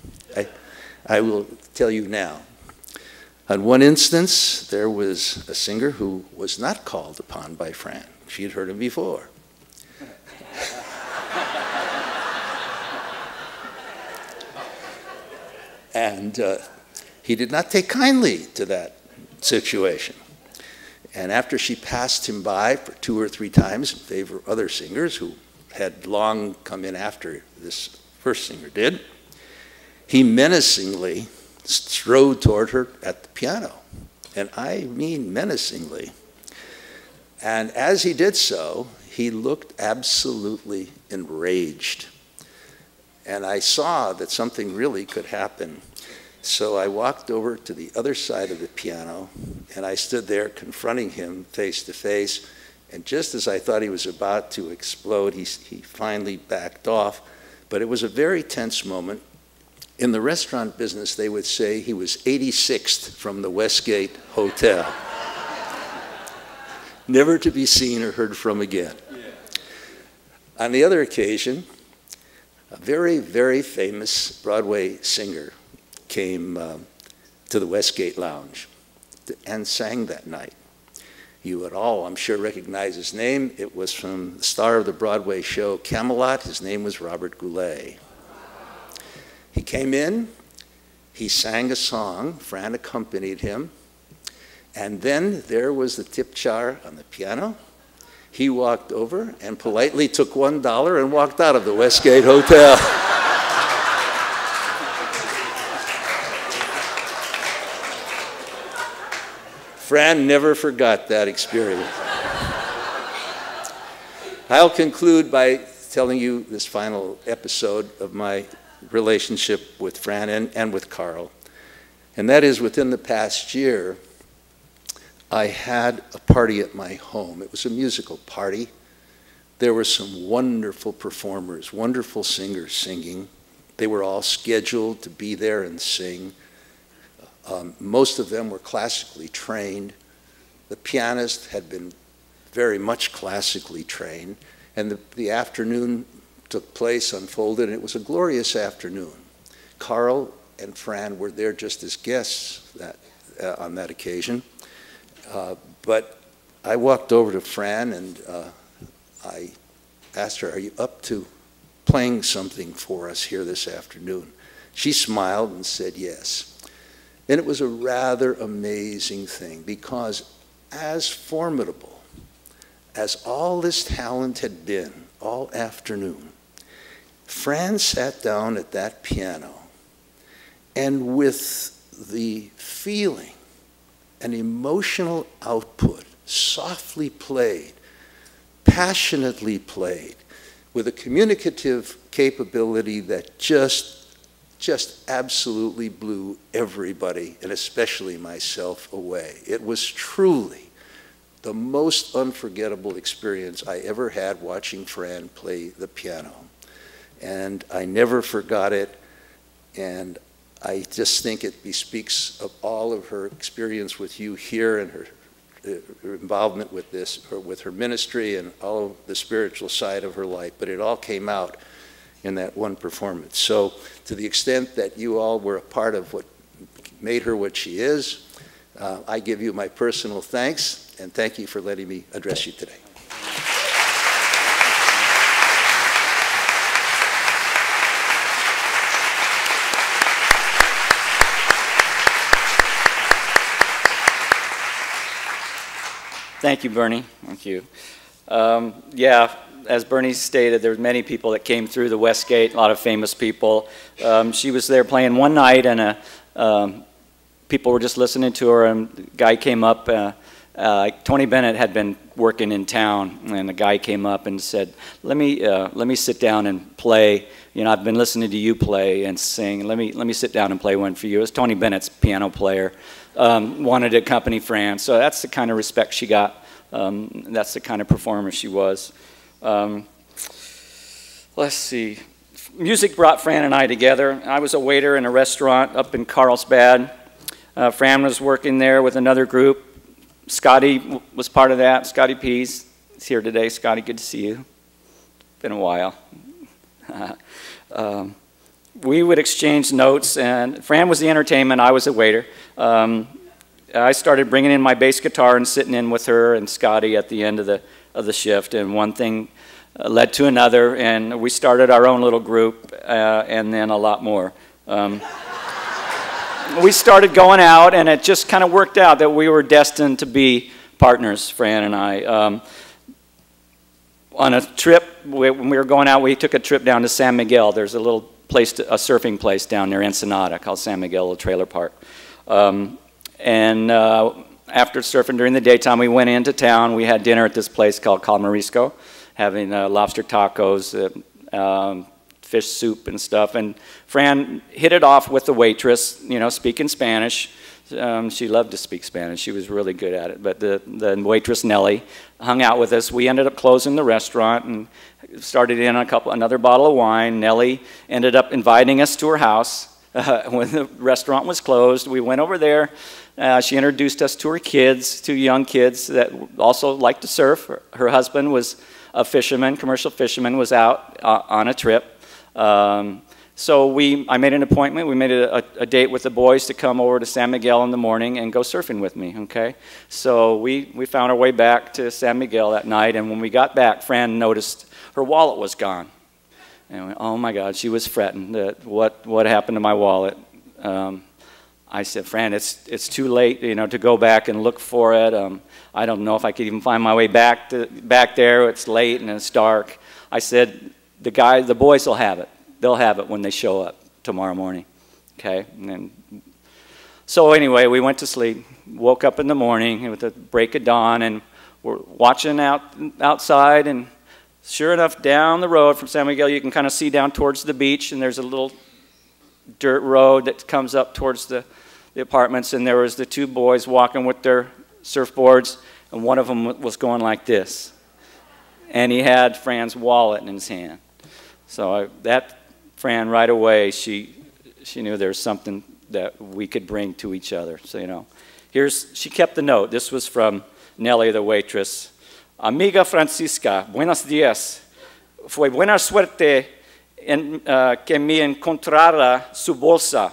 I will tell you now. On one instance, there was a singer who was not called upon by Fran. She had heard him before. And he did not take kindly to that situation. And after she passed him by for 2 or 3 times in favor of other singers who had long come in after this first singer did, he menacingly strode toward her at the piano. And I mean menacingly. And as he did so, he looked absolutely enraged. And I saw that something really could happen. So I walked over to the other side of the piano, and I stood there confronting him face to face. And just as I thought he was about to explode, he finally backed off. But it was a very tense moment. In the restaurant business, they would say he was 86th from the Westgate Hotel. Never to be seen or heard from again. Yeah. On the other occasion, a very, very famous Broadway singer came to the Westgate Lounge and sang that night. You would all, I'm sure, recognize his name. It was from the star of the Broadway show Camelot. His name was Robert Goulet. He came in, he sang a song, Fran accompanied him, and then there was the tip jar on the piano. He walked over and politely took $1 and walked out of the Westgate Hotel. Fran never forgot that experience. I'll conclude by telling you this final episode of my relationship with Fran and with Carl. And that is, within the past year, I had a party at my home. It was a musical party. There were some wonderful performers, wonderful singers singing. They were all scheduled to be there and sing. Most of them were classically trained. The pianist had been very much classically trained. And the afternoon took place, unfolded, and it was a glorious afternoon. Carl and Fran were there just as guests on that occasion. But I walked over to Fran and I asked her, "Are you up to playing something for us here this afternoon?" She smiled and said yes. And it was a rather amazing thing, because as formidable as all this talent had been all afternoon, Fran sat down at that piano and with the feeling and emotional output, softly played, passionately played, with a communicative capability that just absolutely blew everybody, and especially myself, away. It was truly the most unforgettable experience I ever had watching Fran play the piano. And I never forgot it, and I just think it bespeaks of all of her experience with you here and her involvement with this, or with her ministry and all of the spiritual side of her life. But it all came out in that one performance. So to the extent that you all were a part of what made her what she is, I give you my personal thanks, and thank you for letting me address you today. Thank you, Bernie. Thank you. Yeah, as Bernie stated, there were many people that came through the West Gate, a lot of famous people. She was there playing one night, and people were just listening to her, and the guy came up. Tony Bennett had been working in town, and the guy came up and said, let me sit down and play. You know, I've been listening to you play and sing. Let me sit down and play one for you. It was Tony Bennett's piano player. Wanted to accompany Fran, so that's the kind of respect she got. That's the kind of performer she was. Let's see. Music brought Fran and I together. I was a waiter in a restaurant up in Carlsbad. Fran was working there with another group. Scotty was part of that. Scotty Pease is here today. Scotty, good to see you. Been a while. We would exchange notes, and Fran was the entertainment. I was a waiter. I started bringing in my bass guitar and sitting in with her and Scotty at the end of the shift, and one thing led to another, and we started our own little group, and then a lot more. We started going out, and it just kind of worked out that we were destined to be partners, Fran and I. On a trip, when we were going out, we took a trip down to San Miguel. There's a little place, a surfing place down near Ensenada called San Miguel, a trailer park. After surfing during the daytime, we went into town. We had dinner at this place called Calmarisco, having lobster tacos, fish soup and stuff. And Fran hit it off with the waitress, you know, speaking Spanish. She loved to speak Spanish. She was really good at it. But the waitress, Nellie, hung out with us. We ended up closing the restaurant and started in another bottle of wine. Nellie ended up inviting us to her house. When the restaurant was closed, we went over there. She introduced us to her kids, two young kids that also liked to surf. Her husband was a fisherman, commercial fisherman, was out on a trip. So I made an appointment. We made a date with the boys to come over to San Miguel in the morning and go surfing with me, okay? So we found our way back to San Miguel that night, and when we got back, Fran noticed her wallet was gone. And went, oh my God, she was fretting that what happened to my wallet. I said, Fran, it's too late, you know, to go back and look for it. I don't know if I could even find my way back there. It's late and it's dark. I said, the boys will have it. They'll have it when they show up tomorrow morning. Okay, and then So anyway, we went to sleep, woke up in the morning with the break of dawn, and we're watching outside, and sure enough, down the road from San Miguel, you can kind of see down towards the beach, and there's a little dirt road that comes up towards the apartments, and there was the two boys walking with their surfboards, and one of them was going like this. And he had Fran's wallet in his hand. So that Fran, right away, she knew there was something that we could bring to each other. So, you know, she kept the note. This was from Nelly, the waitress. Amiga Francisca, buenos días. Fue buena suerte que me encontrara su bolsa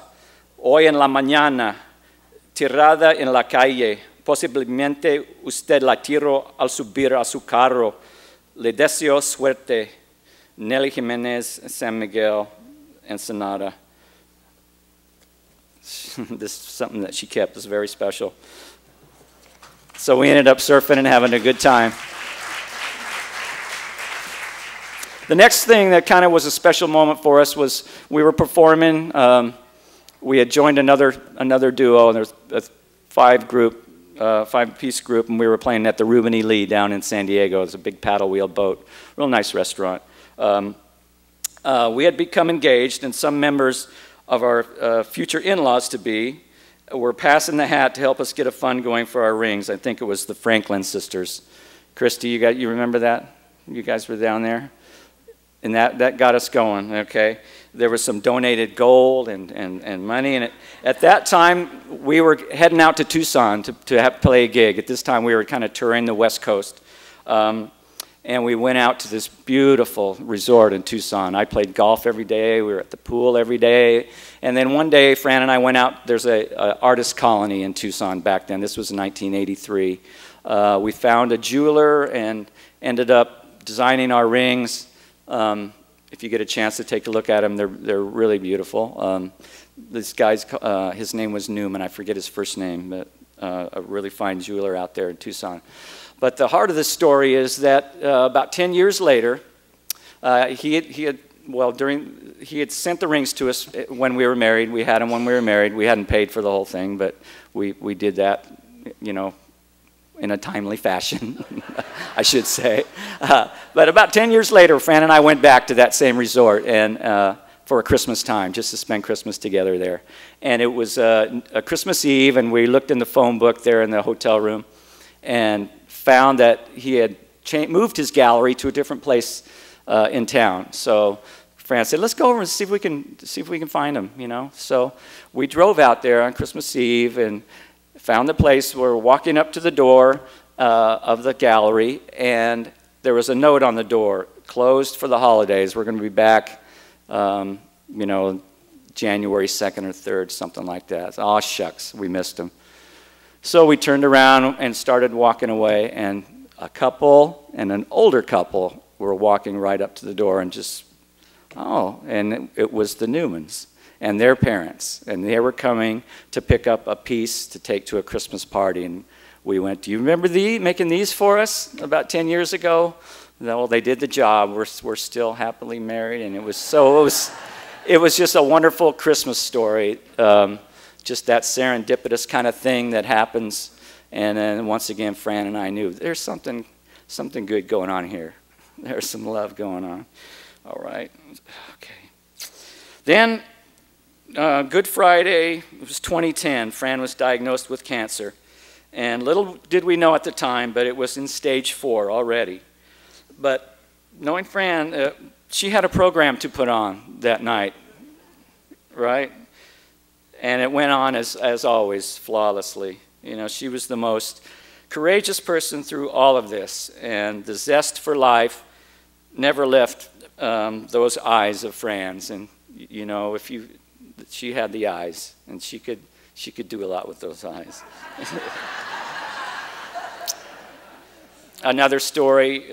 hoy en la mañana, tirada en la calle. Posiblemente usted la tiró al subir a su carro. Le deseo suerte. Nelly Jimenez, San Miguel, Ensenada. This is something that she kept. It was very special. So we ended up surfing and having a good time. The next thing that kind of was a special moment for us was we were performing. We had joined another duo, and there was a five-piece group, and we were playing at the Ruben E. Lee down in San Diego. It's a big paddle wheel boat, real nice restaurant. We had become engaged, and some members of our future in-laws to be were passing the hat to help us get a fund going for our rings. I think it was the Franklin sisters. Christy, you remember that? You guys were down there? And that got us going, okay? There was some donated gold and money, and at that time, we were heading out to Tucson to play a gig. At this time, we were kind of touring the West Coast. And we went out to this beautiful resort in Tucson. I played golf every day. We were at the pool every day. And then one day, Fran and I went out. There's an artist colony in Tucson back then. This was in 1983. We found a jeweler and ended up designing our rings. If you get a chance to take a look at them, they're really beautiful. This guy's, his name was Newman. I forget his first name, but a really fine jeweler out there in Tucson. But the heart of the story is that about 10 years later, he had sent the rings to us when we were married. We had them when we were married. We hadn't paid for the whole thing, but we did that, you know, in a timely fashion, I should say. But about 10 years later, Fran and I went back to that same resort and for a Christmas time, just to spend Christmas together there. And it was a Christmas Eve, and we looked in the phone book there in the hotel room and found that he had moved his gallery to a different place in town. So Fran said, "Let's go over and see if we can find him." You know. So we drove out there on Christmas Eve and found the place. We're walking up to the door of the gallery, and there was a note on the door: "Closed for the holidays. We're going to be back, you know, January 2nd or 3rd, something like that." Oh shucks, we missed him. So we turned around and started walking away, and a couple and an older couple were walking right up to the door and just, and it was the Newmans and their parents, and they were coming to pick up a piece to take to a Christmas party. And we went, "Do you remember making these for us about 10 years ago?" Well, they did the job. We're still happily married, and it was just a wonderful Christmas story. Just that serendipitous kind of thing that happens. And then once again, Fran and I knew there's something good going on here. There's some love going on. All right. Okay. Then, Good Friday, it was 2010. Fran was diagnosed with cancer. And little did we know at the time, but it was in stage 4 already. But knowing Fran, she had a program to put on that night, right? And it went on, as always, flawlessly. You know, she was the most courageous person through all of this. And the zest for life never left those eyes of Fran's. And, you know, she had the eyes, and she could do a lot with those eyes. Another story,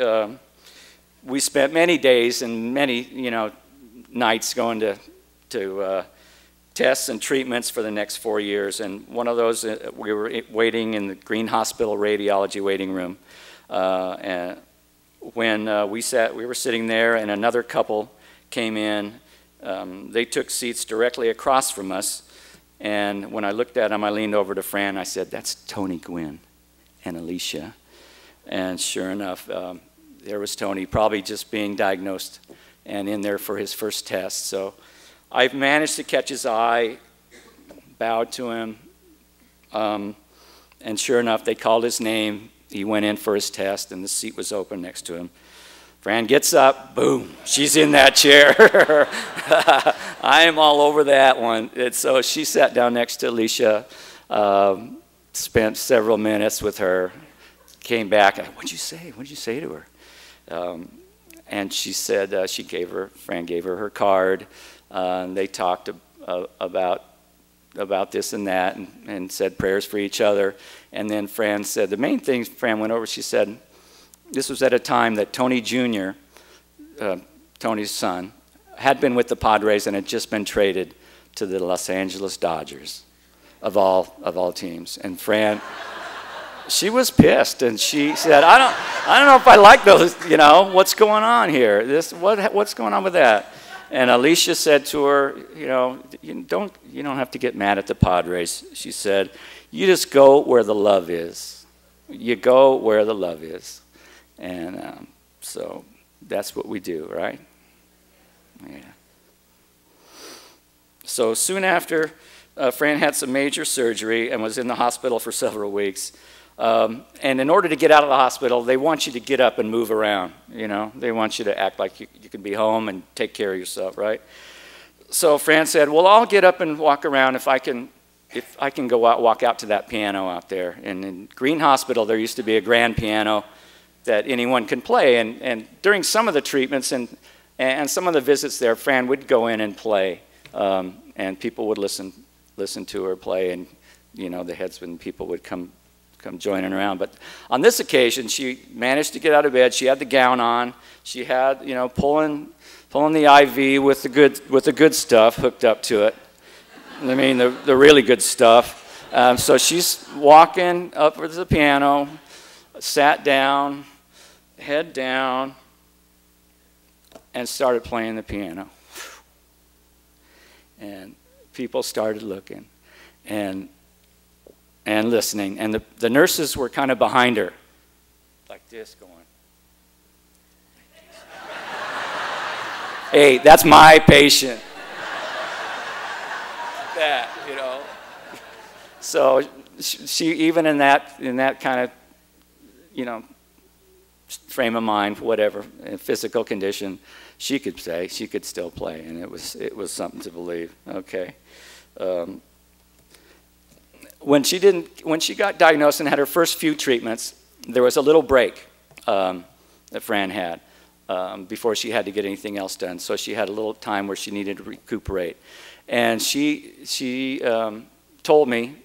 we spent many days and many, you know, nights going to tests and treatments for the next 4 years. And one of those, we were waiting in the Green Hospital radiology waiting room. And when we were sitting there, and another couple came in. They took seats directly across from us. And when I looked at him, I leaned over to Fran. I said, "That's Tony Gwynn and Alicia." And sure enough, there was Tony, probably just being diagnosed and in there for his first test. So I've managed to catch his eye, bowed to him, and sure enough, they called his name. He went in for his test, and the seat was open next to him. Fran gets up, boom, she's in that chair. I am all over that one. And so she sat down next to Alicia, spent several minutes with her, came back, and what'd you say? What'd you say to her? And she said, Fran gave her her card, and they talked about this and that, and said prayers for each other. And then Fran said, the main thing Fran went over, she said, this was at a time that Tony Jr., Tony's son, had been with the Padres and had just been traded to the Los Angeles Dodgers, of all teams. And Fran, she was pissed, and she said, I don't know if I like those, what's going on here? What's going on with that? And Alicia said to her, you don't have to get mad at the Padres. She said, you just go where the love is. You go where the love is. And so that's what we do, right? Yeah. So soon after, Fran had some major surgery and was in the hospital for several weeks. And in order to get out of the hospital, they want you to get up and move around. They want you to act like you can be home and take care of yourself, right? So Fran said, well, I'll get up and walk around if I can walk out to that piano out there. And in Green Hospital, there used to be a grand piano that anyone can play. And during some of the treatments and some of the visits there, Fran would go in and play, and people would listen to her play, and the headsman people would come joining around. But on this occasion, she managed to get out of bed. She had the gown on. She had pulling the IV with the good stuff hooked up to it. I mean the really good stuff. So she's walking up to the piano, sat down, head down, and started playing the piano. And people started looking and listening. And the nurses were kind of behind her, like this, going, hey, that's my patient. That, So she even in that kind of, frame of mind, whatever, physical condition, she could still play, and it was something to believe. Okay. When she got diagnosed and had her first few treatments, there was a little break that Fran had before she had to get anything else done. So she had a little time where she needed to recuperate. And she told me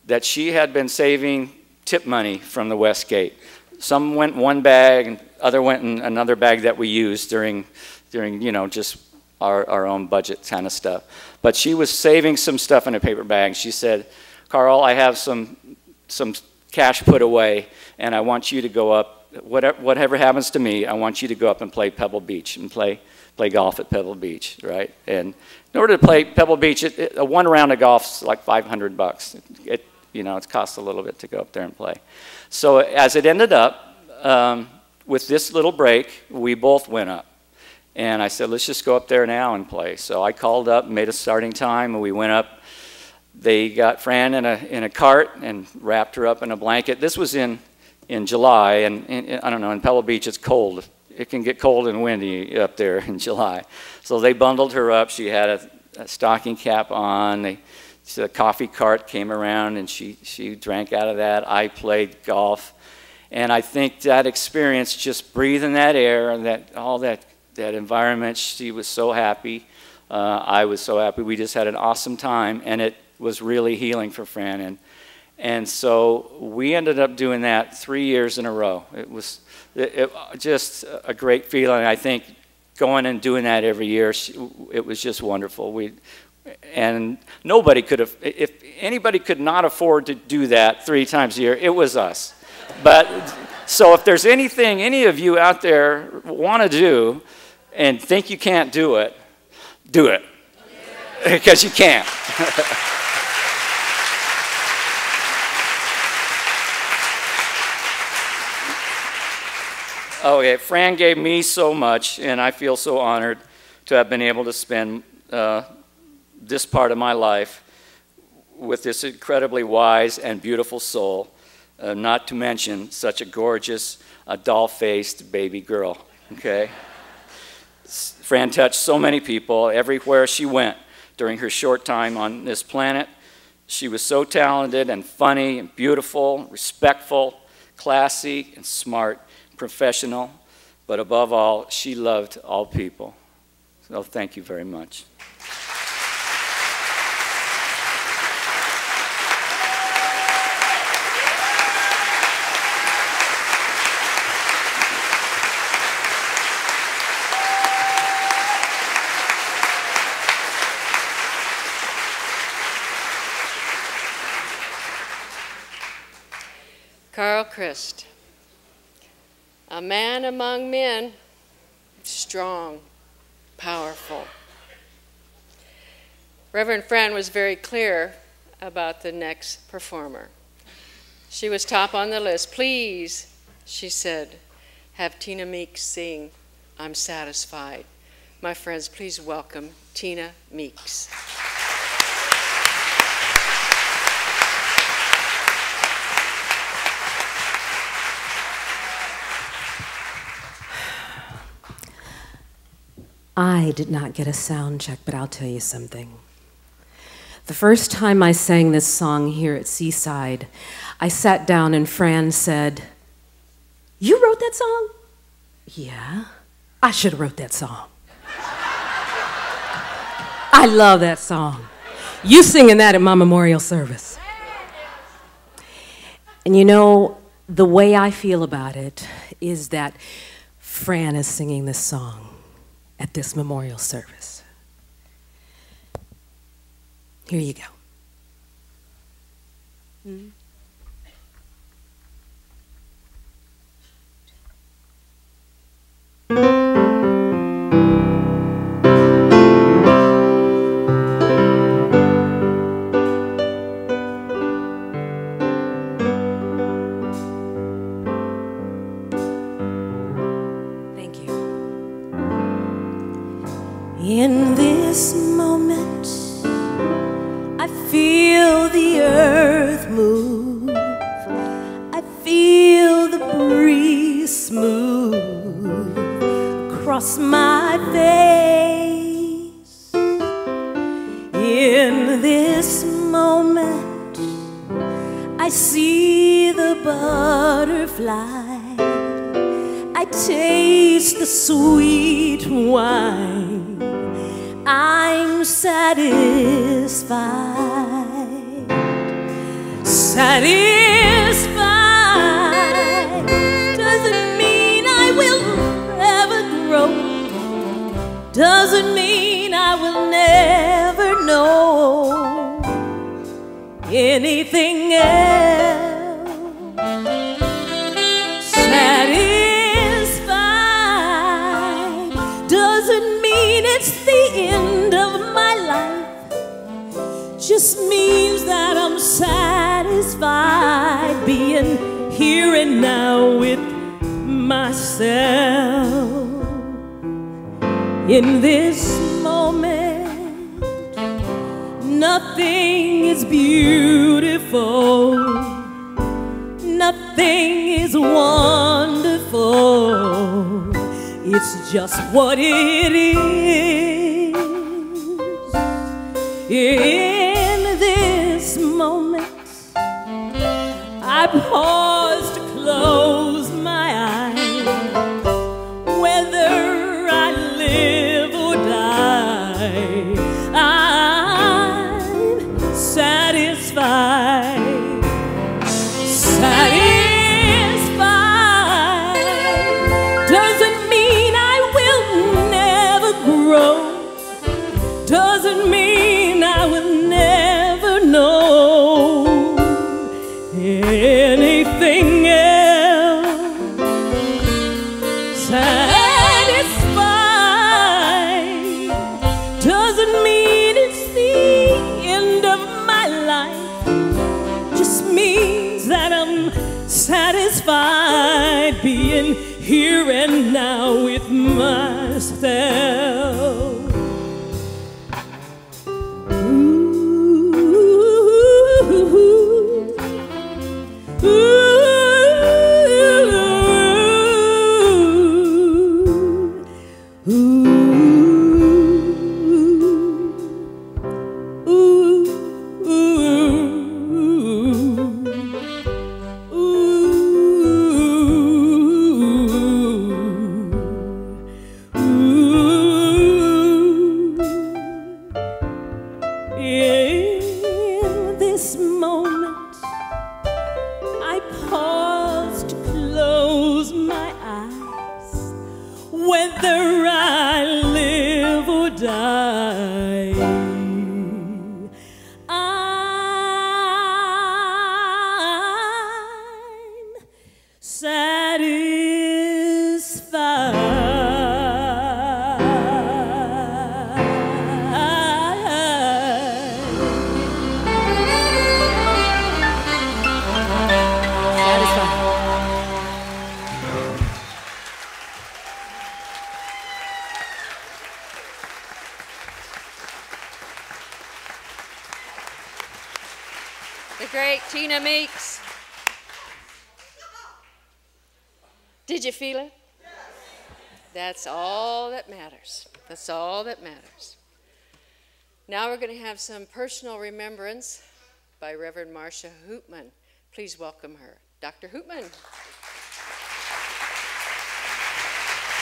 that she had been saving tip money from the West Gate. Some went in one bag, and other went in another bag that we used during just our own budget kind of stuff. But she was saving some stuff in a paper bag. She said, Carl, I have some cash put away, and I want you to go up, whatever happens to me, I want you to go up and play Pebble Beach and play golf at Pebble Beach, right? And in order to play Pebble Beach, a one round of golf's like $500. It costs a little bit to go up there and play. So as it ended up, with this little break, we both went up. And I said, let's just go up there now and play. So I called up, made a starting time, and we went up. They got Fran in a cart and wrapped her up in a blanket. This was in July, and I don't know, in Pebble Beach it's cold. It can get cold and windy up there in July. So they bundled her up. She had a stocking cap on. The coffee cart came around, and she drank out of that. I played golf. And I think that experience, just breathing that air and that environment, she was so happy. I was so happy. We just had an awesome time, and it was really healing for Fran. And so we ended up doing that 3 years in a row. It was just a great feeling. I think going and doing that every year, it was just wonderful. And nobody could have, if anybody could not afford to do that 3 times a year, it was us. But so if there's anything any of you out there want to do and think you can't do it, do it. Because you can't. Okay, Fran gave me so much, and I feel so honored to have been able to spend this part of my life with this incredibly wise and beautiful soul, not to mention such a gorgeous, doll-faced baby girl, okay? Fran touched so many people everywhere she went during her short time on this planet. She was so talented and funny and beautiful, respectful, classy and smart, professional, but above all, she loved all people. So thank you very much. Christ, a man among men, strong, powerful. Reverend Fran was very clear about the next performer. She was top on the list. Please, she said, have Tina Meeks sing I'm Satisfied. My friends, please welcome Tina Meeks. I did not get a sound check, but I'll tell you something. The first time I sang this song here at Seaside, I sat down and Fran said, "You wrote that song?" "Yeah, I should have wrote that song." I love that song. You singing that at my memorial service. And you know, the way I feel about it is that Fran is singing this song at this memorial service. Here you go. Thank you. In this moment, I feel the earth move. I feel the breeze smooth across my face. In this moment, I see the butterfly. I taste the sweet wine. I'm satisfied. Satisfied doesn't mean I will ever grow. Doesn't mean I will never know anything else. Satisfied doesn't mean it's the end of my life. Just means that I'm satisfied being here and now with myself. In this moment, nothing is beautiful, nothing is wonderful. It's just what it is. In this moment, I pause to close my eyes. Whether I live or die, I'm satisfied. Satisfied doesn't mean I will never grow. Doesn't mean I will never know anything else. Satisfied doesn't mean it's the end of my life. Just means that I'm satisfied being here and now with myself. In this moment, I pause to close my eyes, whether I live or die. I'm The great Tina Meeks. Did you feel it? That's all that matters. That's all that matters. Now we're going to have some personal remembrance by Reverend Marcia Hoopman. Please welcome her. Dr. Hoopman.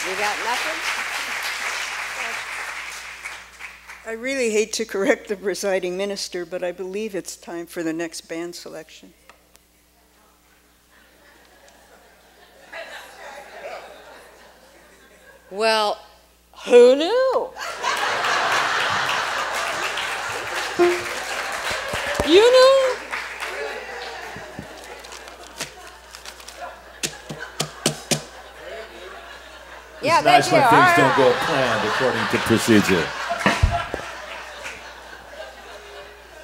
You got nothing? I really hate to correct the presiding minister, but I believe it's time for the next band selection. Well, who knew? You knew? Yeah, it's nice when things don't go planned according to procedure.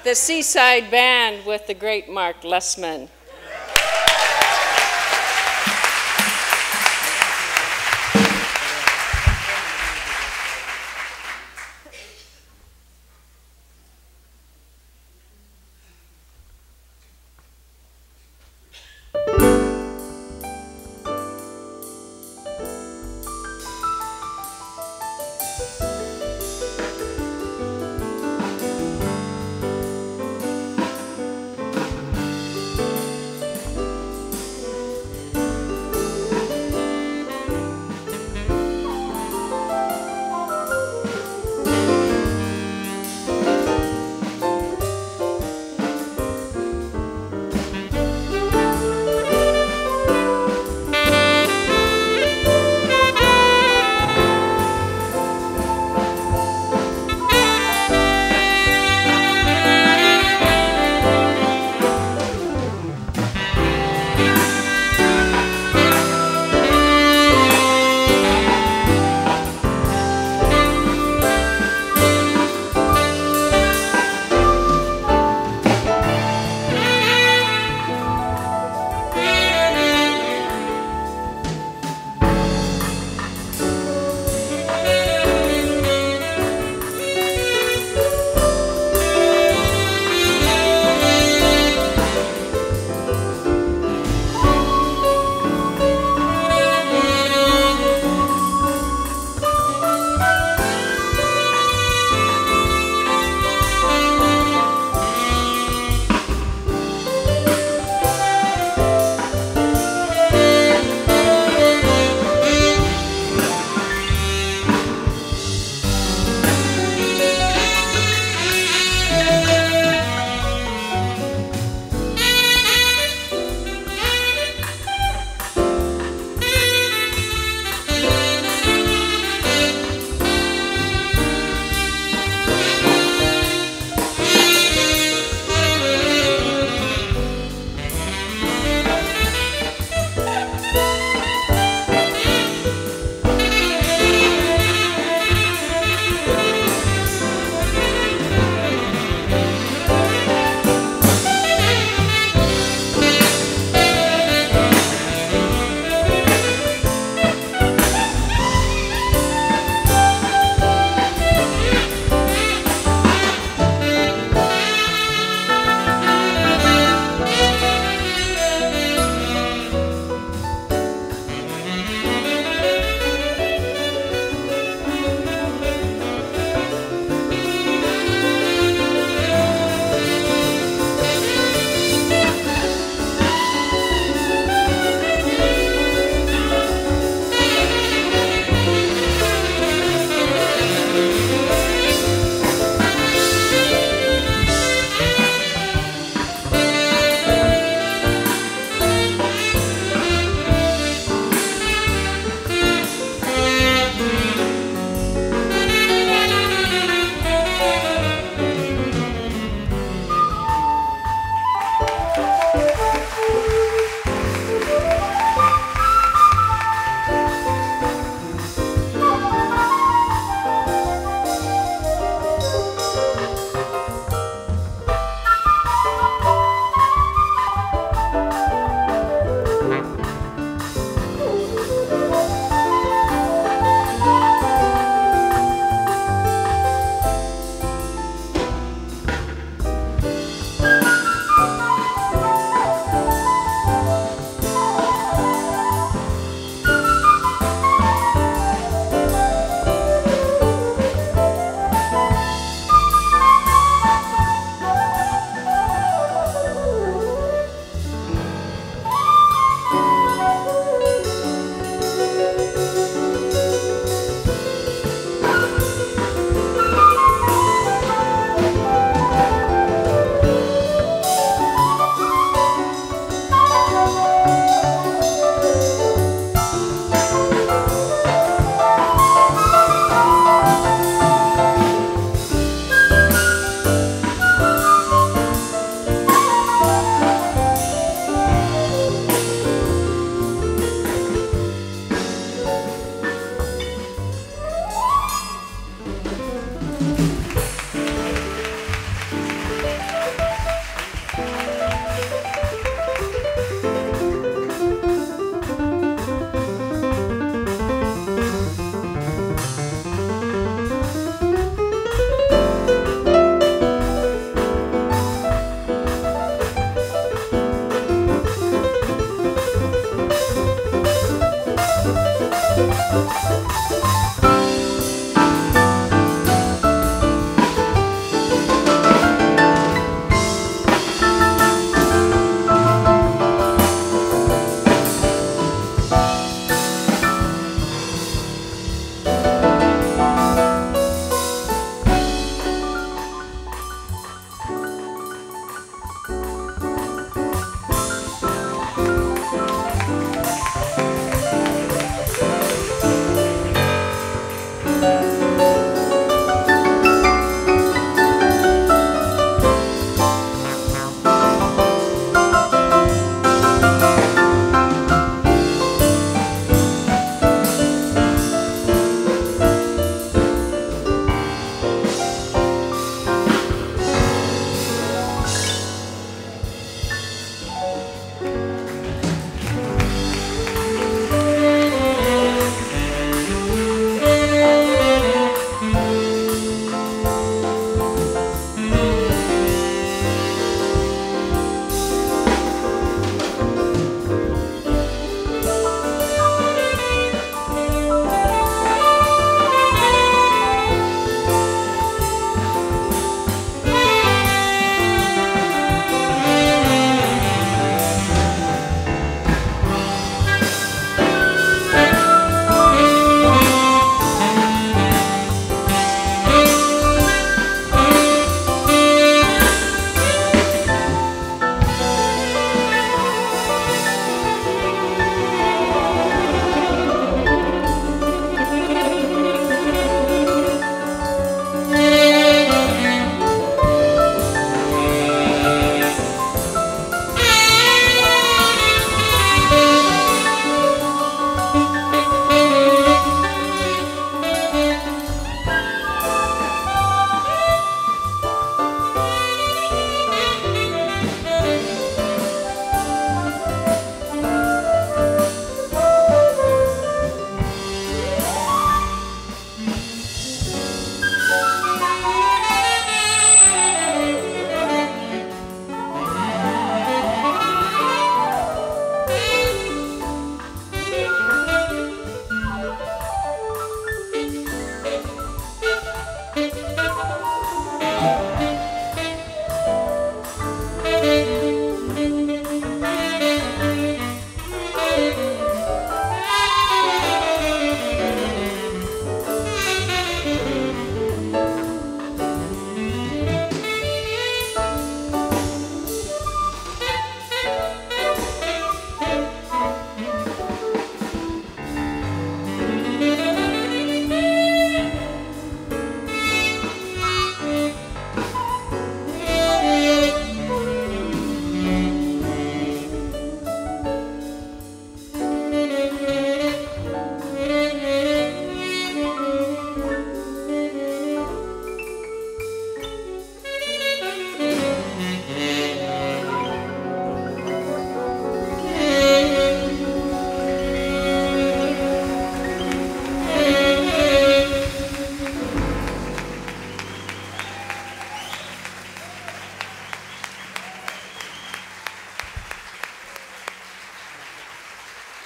The Seaside Band with the great Mark Lessman.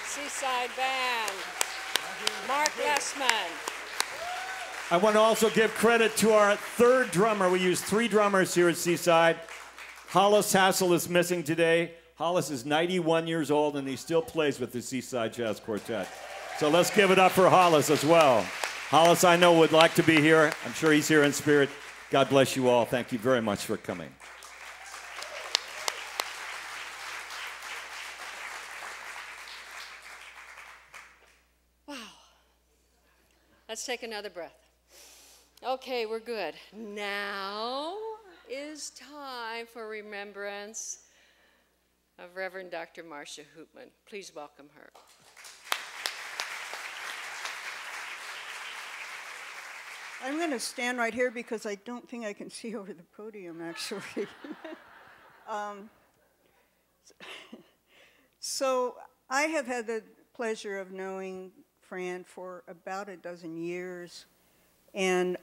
Seaside Band, Mark Lessman. I want to also give credit to our third drummer. We use 3 drummers here at Seaside. Hollis Hassel is missing today. Hollis is 91 years old and he still plays with the Seaside Jazz Quartet. So let's give it up for Hollis as well. Hollis, I know, would like to be here. I'm sure he's here in spirit. God bless you all. Thank you very much for coming. Wow. Let's take another breath. Okay, we're good. Now is time for remembrance of Reverend Dr. Marcia Hoopman. Please welcome her. I'm going to stand right here because I don't think I can see over the podium, actually. So I have had the pleasure of knowing Fran for about a dozen years, and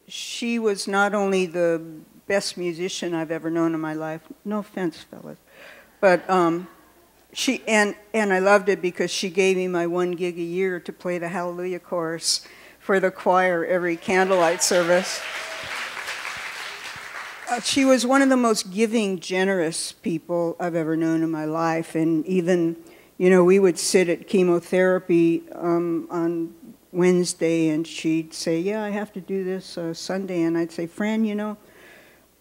she was not only the best musician I've ever known in my life, no offense, fellas, but and I loved it because she gave me my 1 gig a year to play the Hallelujah chorus for the choir every candlelight service. She was one of the most giving, generous people I've ever known in my life. And even, you know, we would sit at chemotherapy on Wednesday, and she'd say, yeah, I have to do this Sunday. And I'd say, Fran, you know,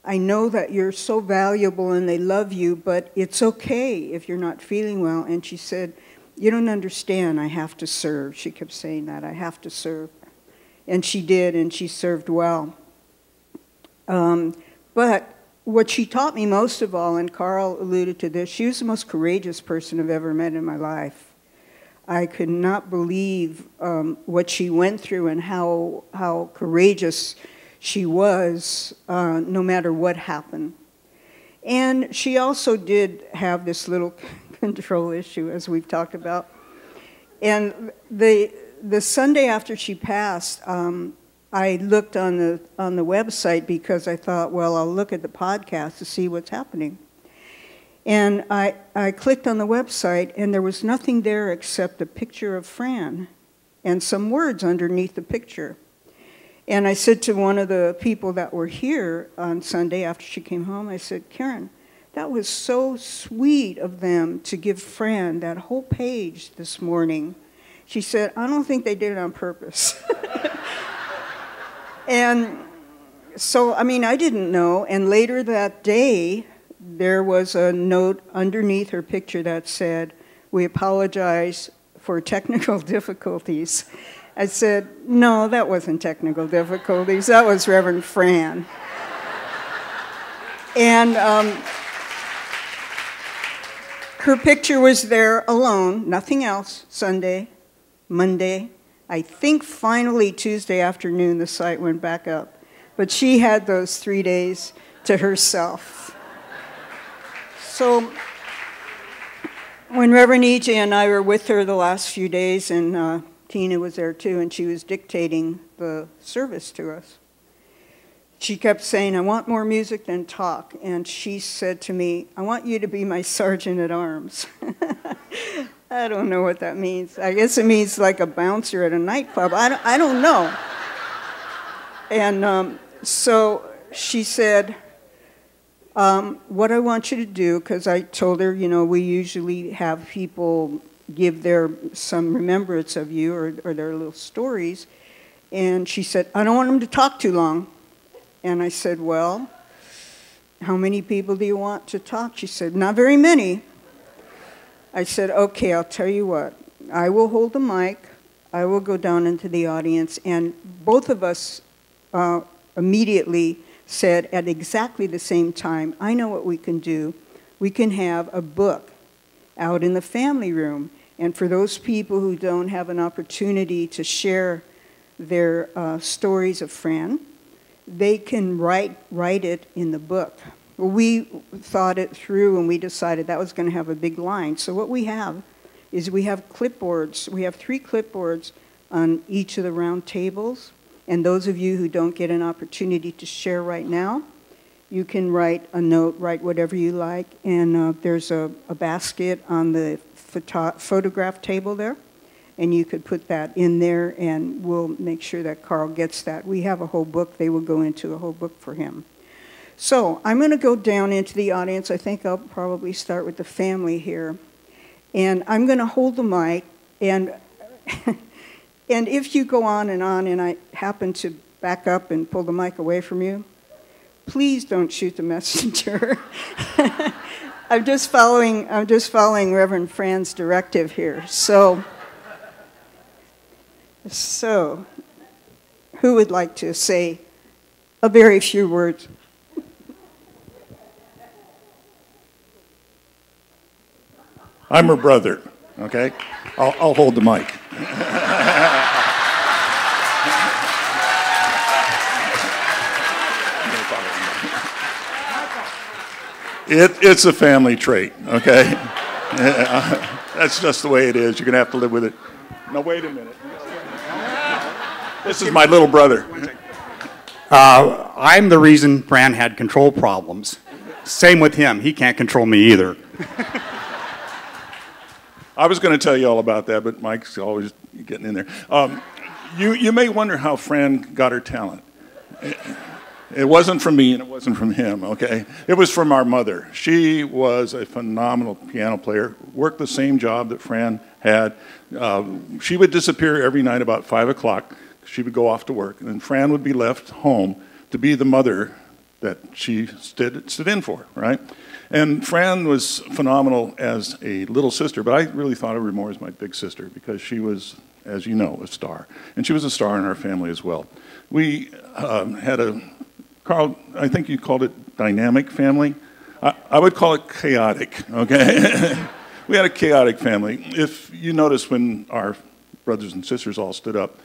I know that you're so valuable and they love you, but it's okay if you're not feeling well. And she said, you don't understand, I have to serve. She kept saying that, I have to serve. And she did, and she served well. But what she taught me most of all, and Carl alluded to this, she was the most courageous person I've ever met in my life. I could not believe what she went through and how courageous she was, no matter what happened. And she also did have this little control issue, as we've talked about. And the Sunday after she passed, I looked on the website because I thought, well, I'll look at the podcast to see what's happening. And I clicked on the website, and there was nothing there except a picture of Fran and some words underneath the picture. And I said to one of the people that were here on Sunday after she came home, I said, Karen, that was so sweet of them to give Fran that whole page this morning. She said, I don't think they did it on purpose. And so, I mean, I didn't know. And later that day, there was a note underneath her picture that said, we apologize for technical difficulties. I said, no, that wasn't technical difficulties. That was Reverend Fran. And her picture was there alone, nothing else, Sunday, Monday. I think finally Tuesday afternoon the site went back up. But she had those 3 days to herself. So when Reverend E.J. and I were with her the last few days, and Tina was there too, and she was dictating the service to us, she kept saying, I want more music than talk. And she said to me, I want you to be my sergeant at arms. I don't know what that means. I guess it means like a bouncer at a nightclub. I don't know. And so she said, what I want you to do, because I told her, you know, we usually have people give some remembrance of you or their little stories. And she said, I don't want them to talk too long. And I said, well, how many people do you want to talk? She said, not very many. I said, okay, I'll tell you what. I will hold the mic. I will go down into the audience. And both of us immediately said at exactly the same time, I know what we can do. We can have a book out in the family room. And for those people who don't have an opportunity to share their stories of Fran, they can write it in the book. We thought it through and we decided that was going to have a big line. So what we have is we have clipboards. We have 3 clipboards on each of the round tables. And those of you who don't get an opportunity to share right now, you can write a note, write whatever you like. And there's a basket on the photograph table there. And you could put that in there, and we'll make sure that Carl gets that. We have a whole book. They will go into a whole book for him. So I'm going to go down into the audience. I think I'll probably start with the family here. And I'm going to hold the mic. And, and if you go on and I happen to back up and pull the mic away from you, please don't shoot the messenger. I'm just following Reverend Fran's directive here. So who would like to say a very few words? I'm her brother, okay? I'll hold the mic. It's a family trait, okay? That's just the way it is. You're going to have to live with it. Now, wait a minute. This is my little brother. I'm the reason Fran had control problems. Same with him. He can't control me either. I was going to tell you all about that, but Mike's always getting in there. You may wonder how Fran got her talent. It wasn't from me and it wasn't from him, okay? It was from our mother. She was a phenomenal piano player, worked the same job that Fran had. She would disappear every night about 5 o'clock. She would go off to work, and then Fran would be left home to be the mother that she stood in for, right? And Fran was phenomenal as a little sister, but I really thought of her more as my big sister because she was, as you know, a star. And she was a star in our family as well. We had a, Carl, I think you called it dynamic family. I would call it chaotic, okay? We had a chaotic family. If you notice when our brothers and sisters all stood up,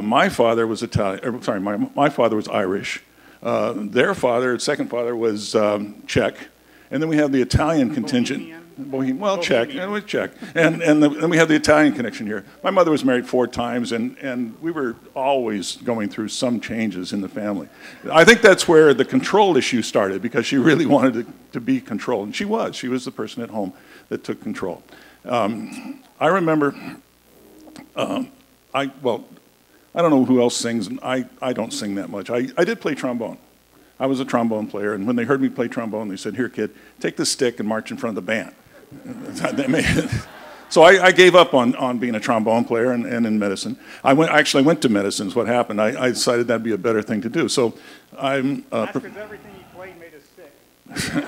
my father was Italian, sorry, my father was Irish. Their father, second father, was Czech. And then we have the Italian contingent. Well, Czech, and we Czech. And then we have the Italian connection here. My mother was married 4 times, and we were always going through some changes in the family. I think that's where the control issue started, because she really wanted to be controlled. And she was. She was the person at home that took control. I remember, I don't know who else sings, and I don't sing that much. I did play trombone. I was a trombone player, and when they heard me play trombone, they said, "Here, kid, take the stick and march in front of the band." So I gave up on being a trombone player and in medicine. I actually went to medicine is what happened. I decided that'd be a better thing to do. So I'm... That's because everything he played made a stick.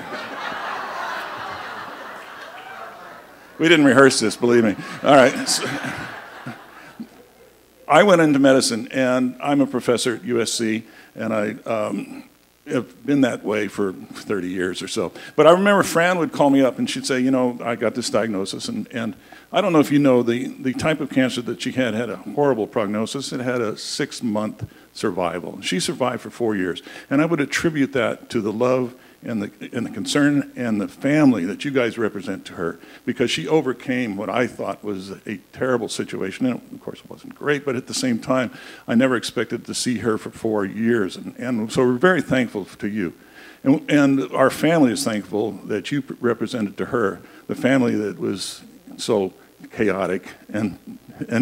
We didn't rehearse this, believe me. All right. So, I went into medicine, and I'm a professor at USC, and I have been that way for 30 years or so. But I remember Fran would call me up, and she'd say, you know, I got this diagnosis, and I don't know if you know, the type of cancer that she had a horrible prognosis. It had a 6-month survival. She survived for 4 years, and I would attribute that to the love and the concern and the family that you guys represent to her, because she overcame what I thought was a terrible situation. And of course, it wasn't great, but at the same time, I never expected to see her for 4 years. And so we're very thankful to you. And our family is thankful that you represented to her the family that was so chaotic and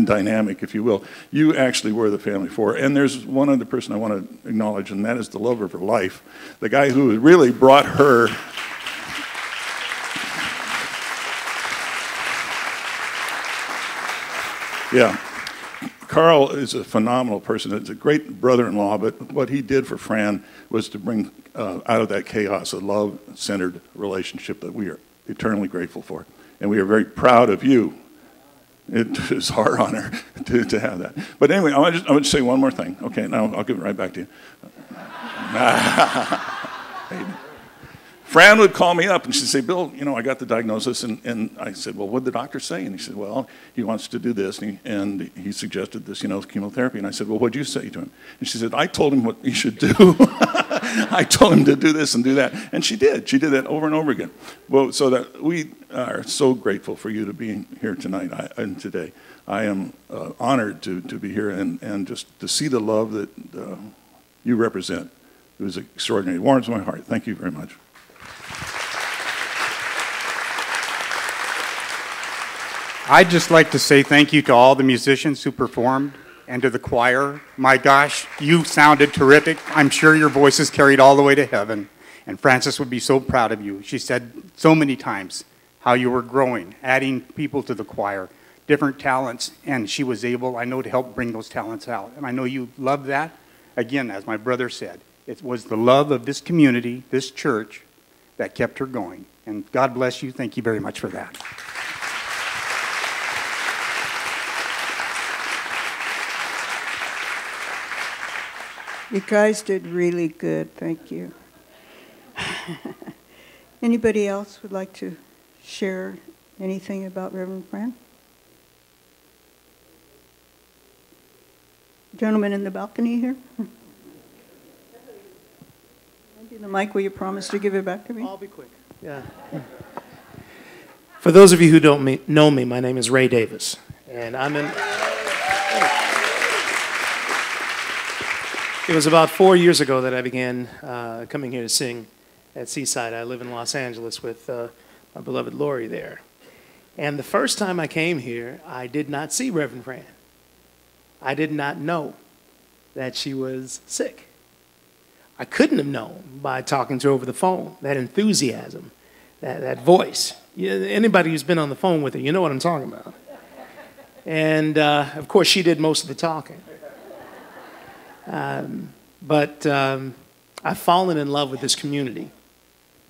dynamic, if you will. You actually were the family for her. And there's one other person I want to acknowledge, and that is the love of her life. The guy who really brought her... Yeah. Carl is a phenomenal person. He's a great brother-in-law, but what he did for Fran was to bring out of that chaos a love-centered relationship that we are eternally grateful for. And we are very proud of you. It is our honor to have that. But anyway, I want to say one more thing. Okay, now I'll give it right back to you. Fran would call me up and she'd say, "Bill, you know, I got the diagnosis." And I said, "Well, what did the doctor say?" And he said, "Well, he wants to do this." And he suggested this, you know, chemotherapy. And I said, "Well, what'd you say to him?" And she said, "I told him what he should do." I told him to do this and do that. And she did. She did that over and over again. Well, so that we are so grateful for you to be here tonight and today. I am honored to be here and just to see the love that you represent. It was extraordinary. It warms my heart. Thank you very much. I'd just like to say thank you to all the musicians who performed and to the choir. My gosh, you sounded terrific. I'm sure your voices carried all the way to heaven. And Frances would be so proud of you. She said so many times how you were growing, adding people to the choir, different talents, and she was able, I know, to help bring those talents out. And I know you love that. Again, as my brother said, it was the love of this community, this church, that kept her going. And God bless you. Thank you very much for that. You guys did really good. Thank you. Anybody else would like to share anything about Reverend Fran? Gentleman in the balcony here. The mic, will you promise to give it back to me? I'll be quick. Yeah. For those of you who don't know me, my name is Ray Davis, and I'm in... It was about 4 years ago that I began coming here to sing at Seaside. I live in Los Angeles with my beloved Lori there. And the first time I came here, I did not see Reverend Fran. I did not know that she was sick. I couldn't have known by talking to her over the phone, that enthusiasm, that voice. Anybody who's been on the phone with her, you know what I'm talking about. And of course, she did most of the talking. But I've fallen in love with this community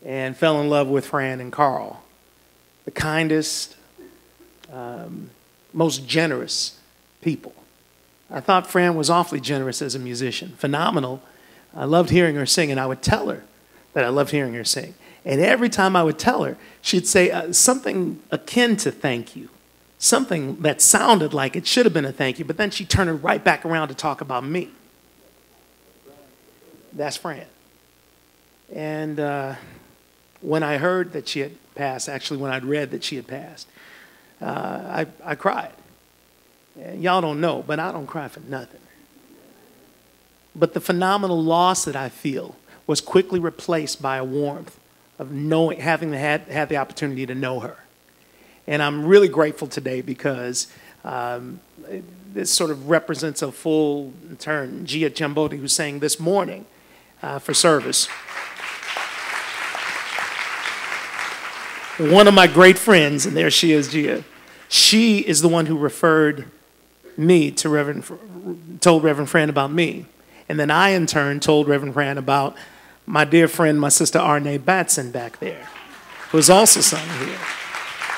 and fell in love with Fran and Carl, the kindest, most generous people. I thought Fran was awfully generous as a musician, phenomenal. I loved hearing her sing, and I would tell her that I loved hearing her sing. And every time I would tell her, she'd say something akin to thank you, something that sounded like it should have been a thank you, but then she'd turn it right back around to talk about me. That's Fran. And when I heard that she had passed, actually when I'd read that she had passed, I cried. Y'all don't know, but I don't cry for nothing. But the phenomenal loss that I feel was quickly replaced by a warmth of knowing, having had the opportunity to know her. And I'm really grateful today because this sort of represents a full turn. Gia Chambodi, who sang this morning for service. One of my great friends, and there she is, Gia. She is the one who referred me to told Reverend Fran about me. And then I, in turn, told Reverend Fran about my dear friend, my sister Arne Batson back there, who has also sung here.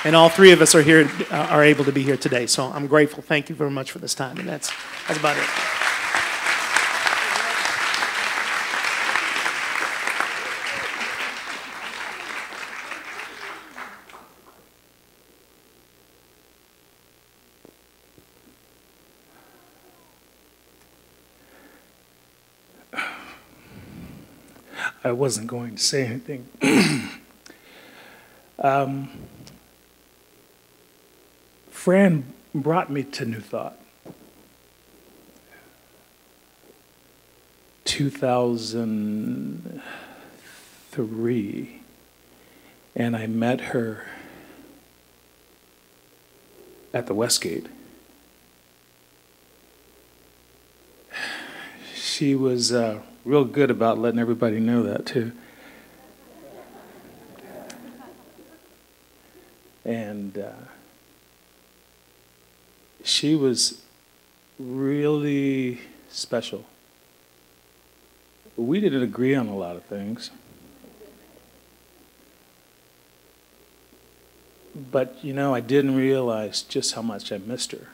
And all three of us are here, are able to be here today. So I'm grateful. Thank you very much for this time. And that's about it. I wasn't going to say anything. Fran brought me to New Thought. 2003, and I met her at the Westgate. She was real good about letting everybody know that too. And she was really special. We didn't agree on a lot of things. But, you know, I didn't realize just how much I missed her.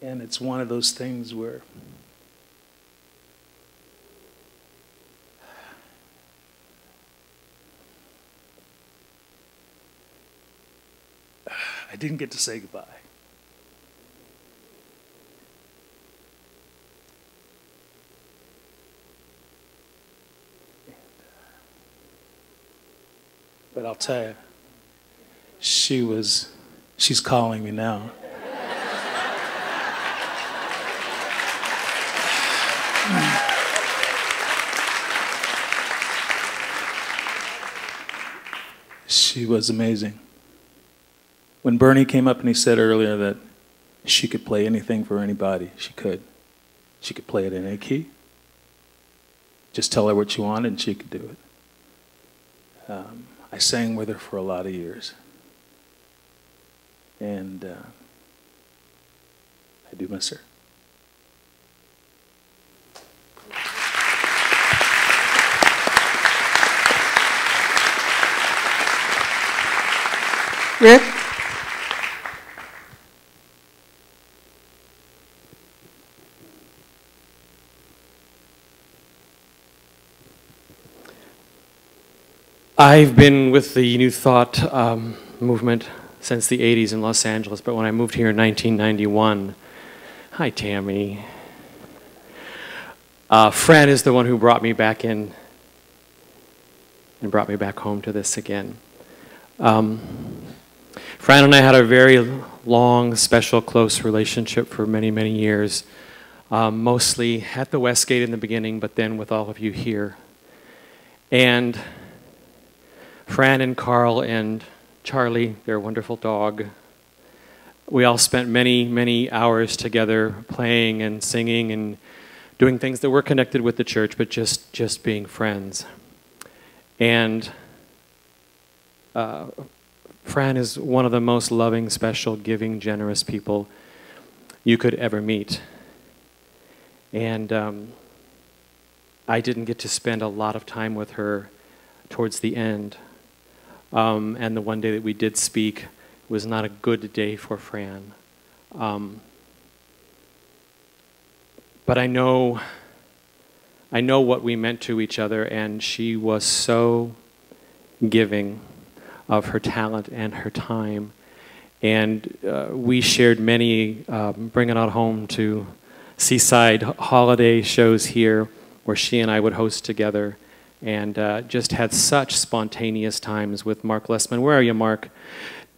And it's one of those things where I didn't get to say goodbye. But I'll tell you, she's calling me now. She was amazing. When Bernie came up and he said earlier that she could play anything for anybody, she could. She could play it in any key. Just tell her what you wanted and she could do it. I sang with her for a lot of years. And I do miss her. Rick? I've been with the New Thought movement since the 80s in Los Angeles, but when I moved here in 1991, hi Tammy, Fran is the one who brought me back in and brought me back home to this again. Fran and I had a very long, special, close relationship for many, many years, mostly at the Westgate in the beginning, but then with all of you here. And Fran and Carl and Charlie, their wonderful dog. We all spent many, many hours together playing and singing and doing things that were connected with the church, but just being friends. And Fran is one of the most loving, special, giving, generous people you could ever meet. And I didn't get to spend a lot of time with her towards the end. And the one day that we did speak was not a good day for Fran. But I know what we meant to each other, and she was so giving of her talent and her time. And we shared many bringing it home to Seaside holiday shows here where she and I would host together, and just had such spontaneous times with Mark Lessman. Where are you, Mark?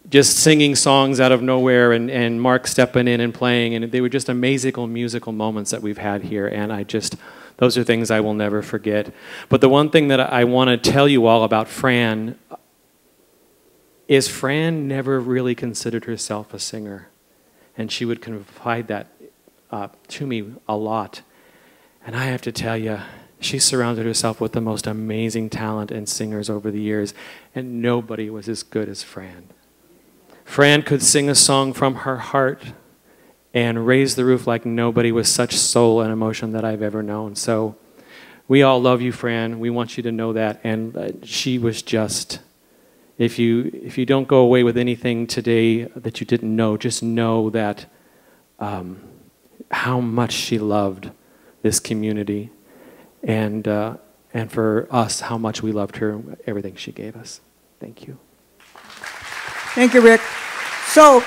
Just singing songs out of nowhere, and Mark stepping in and playing, and they were just amazing musical moments that we've had here, and those are things I will never forget. But the one thing that I want to tell you all about Fran is Fran never really considered herself a singer, and she would confide that to me a lot. And I have to tell you, she surrounded herself with the most amazing talent and singers over the years, and nobody was as good as Fran. Fran could sing a song from her heart and raise the roof like nobody, with such soul and emotion that I've ever known. So we all love you, Fran. We want you to know that. And she was just, if you don't go away with anything today that you didn't know, just know that how much she loved this community, and for us, how much we loved her, everything she gave us. Thank you. Thank you, Rick. So,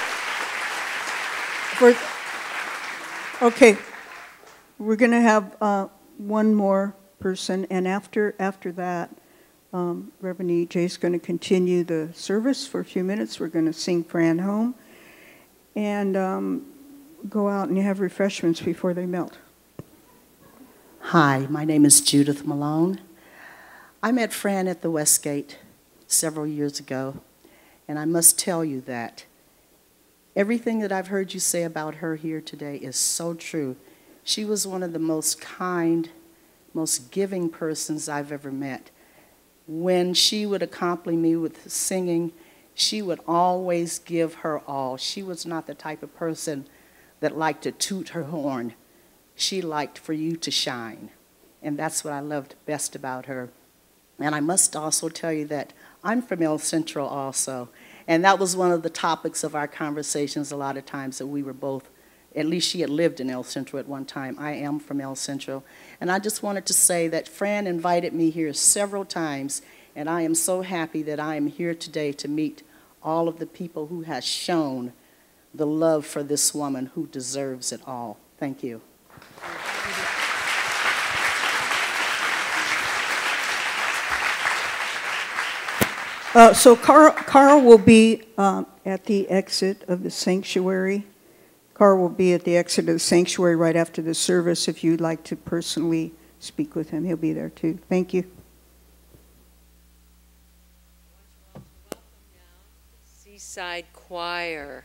okay, we're going to have one more person, and after that, Reverend E.J. is going to continue the service for a few minutes. We're going to sing Fran home, and go out and have refreshments before they melt. Hi, my name is Judith Malone. I met Fran at the Westgate several years ago, and I must tell you that everything that I've heard you say about her here today is so true. She was one of the most kind, most giving persons I've ever met. When she would accompany me with singing, she would always give her all. She was not the type of person that liked to toot her horn. She liked for you to shine, and that's what I loved best about her. And I must also tell you that I'm from El Centro also, and that was one of the topics of our conversations a lot of times, that we were both, at least she had lived in El Centro at one time. I am from El Centro, and I just wanted to say that Fran invited me here several times, and I am so happy that I am here today to meet all of the people who have shown the love for this woman who deserves it all. Thank you. So Carl will be at the exit of the sanctuary. Carl will be at the exit of the sanctuary right after the service. If you'd like to personally speak with him, he'll be there too. Thank you. Seaside Choir.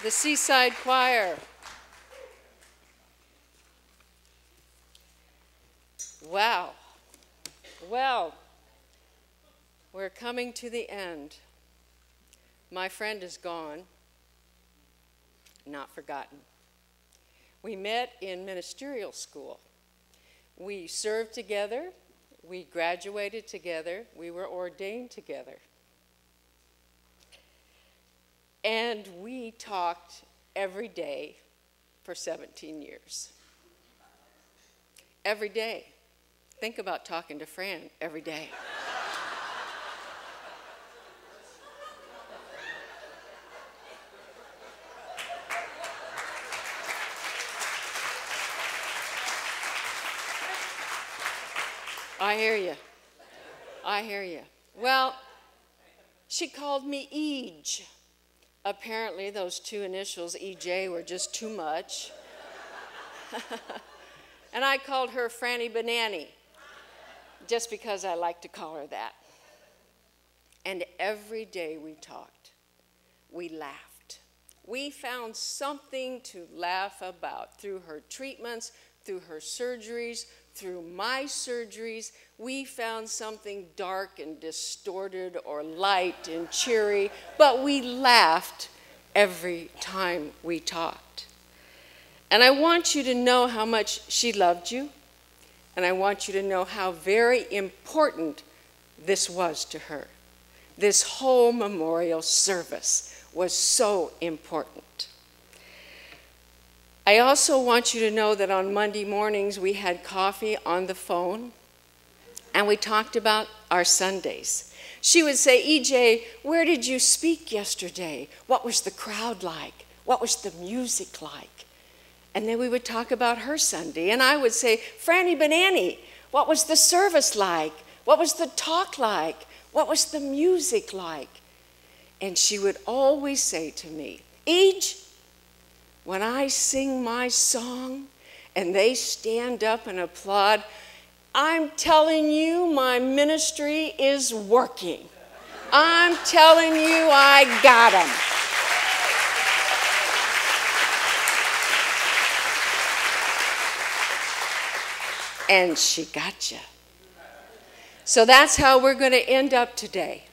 the Seaside Choir. Wow. Well, we're coming to the end. My friend is gone, not forgotten. We met in ministerial school. We served together. We graduated together. We were ordained together. And we talked every day for 17 years. Every day. Think about talking to Fran every day. I hear you. I hear you. Well, she called me Eej. Apparently, those two initials, EJ, were just too much. And I called her Franny Banani, just because I like to call her that. And every day we talked, we laughed. We found something to laugh about through her treatments, through her surgeries, through my surgeries. We found something dark and distorted or light and cheery, but we laughed every time we talked. And I want you to know how much she loved you, and I want you to know how very important this was to her. This whole memorial service was so important. I also want you to know that on Monday mornings we had coffee on the phone and we talked about our Sundays. She would say, EJ, where did you speak yesterday? What was the crowd like? What was the music like? And then we would talk about her Sunday. And I would say, Franny Banani, what was the service like? What was the talk like? What was the music like? And she would always say to me, Eej, when I sing my song and they stand up and applaud, I'm telling you my ministry is working. I'm telling you I got them. And she got you. So that's how we're going to end up today.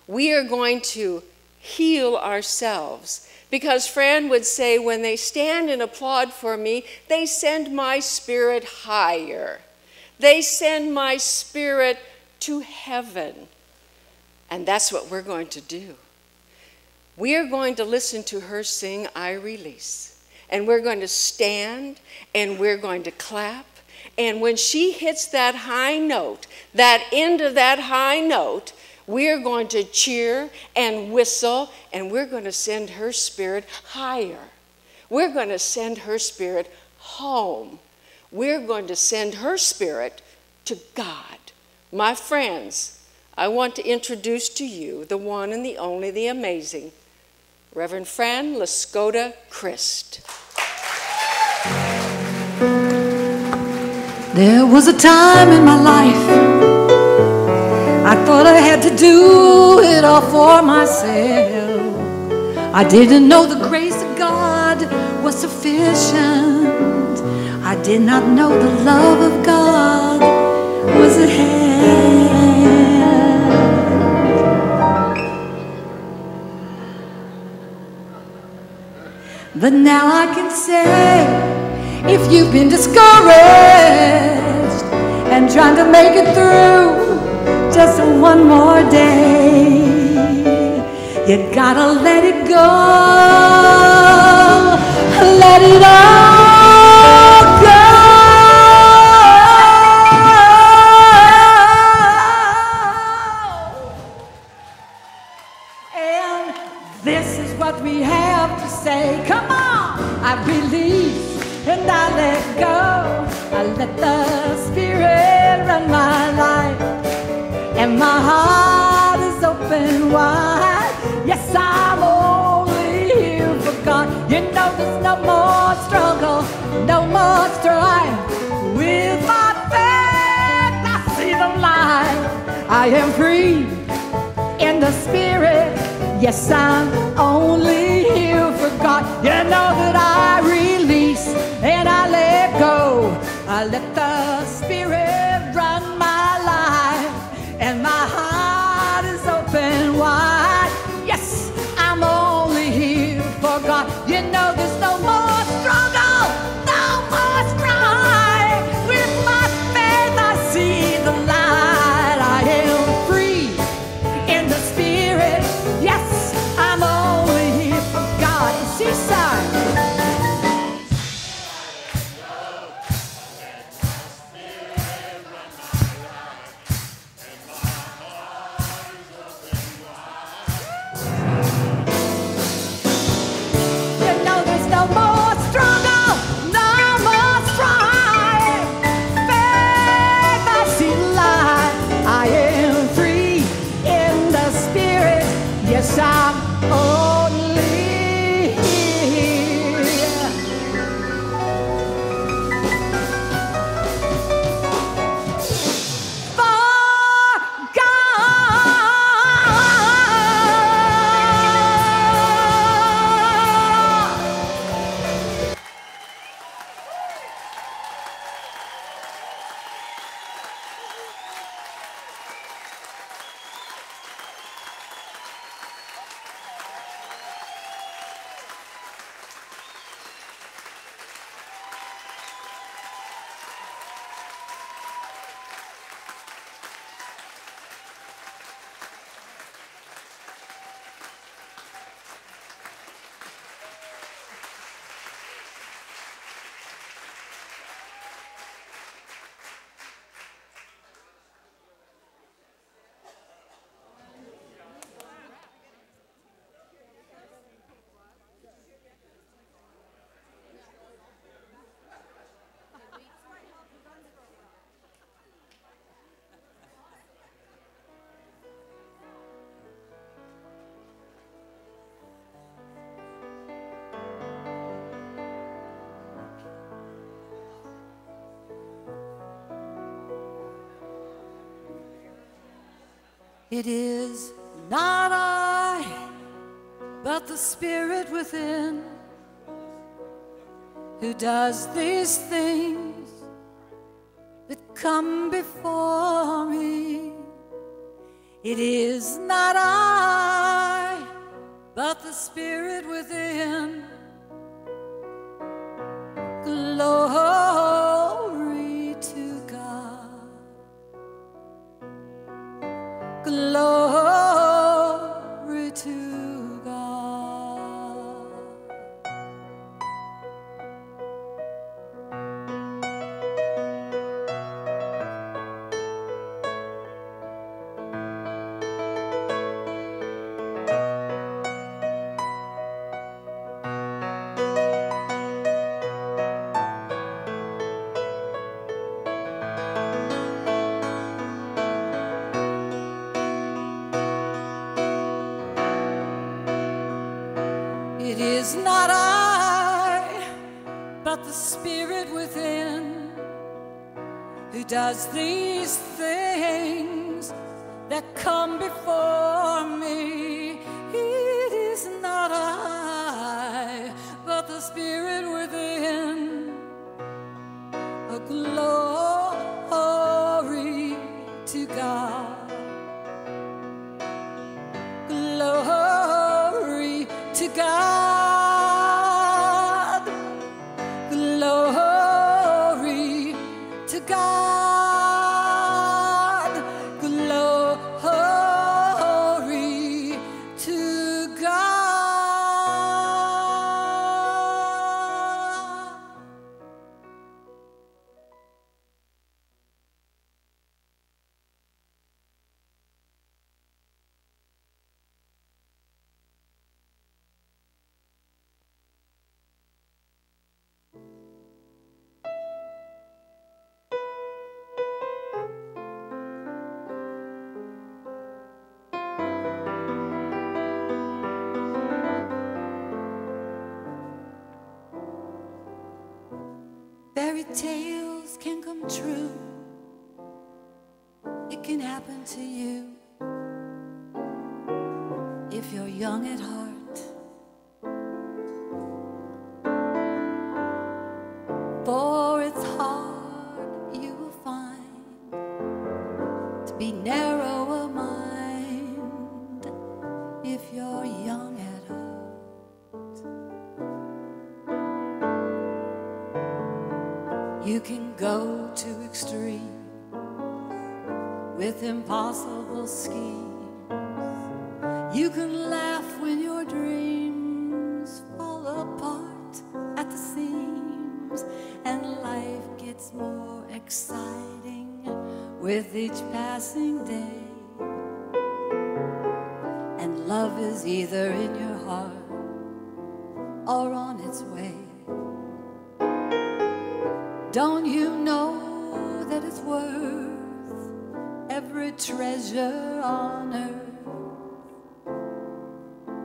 We are going to heal ourselves. Because Fran would say, when they stand and applaud for me, they send my spirit higher. They send my spirit to heaven. And that's what we're going to do. We are going to listen to her sing, I Release. And we're going to stand and we're going to clap. And when she hits that high note, that end of that high note, we're going to cheer and whistle, and we're going to send her spirit higher. We're going to send her spirit home. We're going to send her spirit to God. My friends, I want to introduce to you the one and the only, the amazing, Reverend Fran Loskota-Christ. There was a time in my life I thought I had to do it all for myself. I didn't know the grace of God was sufficient. I did not know the love of God was at hand. But now I can say, if you've been discouraged and trying to make it through just one more day, you gotta let it go, let it all go. And this is what we have to say. Come on, I release and I let go. I let the Spirit run my life. And my heart is open wide. Yes, I'm only here for God. You know there's no more struggle, no more strife. With my faith, I see the light. I am free in the Spirit. Yes, I'm only here for forgot. You know that I release and I let go. I let the Spirit run my life, and my heart is open wide. Yes, I'm only here for God. You know there's no more struggle, no more strife. With my faith I see the light. I am free in the Spirit. Yes, I'm only here for God. Seaside. Yes, I'm only here for It is not I, but the Spirit within, who does these things that come before me. It is not I, but the Spirit within. Glory to God. Glory to God. It is not I, but the Spirit within, who does these things that come before me. It is not I, but the Spirit within. A glory to God. Glory to God. Glory to God. Glory to God. Fairy tales can come true. It can happen to you if you're young at heart it's hard, you will find to be narrow of mind if you're young at heart. You can go to extreme with impossible schemes. You can laugh when your dreams fall apart at the seams, and life gets more exciting with each passing day. And love is either in your heart or on its way. Don't you know that it's worth every treasure on earth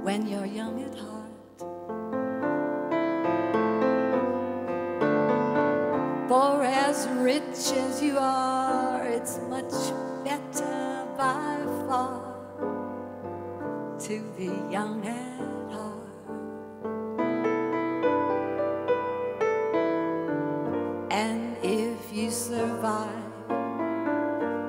when you're young at heart? For as rich as you are, it's much better by far to be young at heart. And if you survive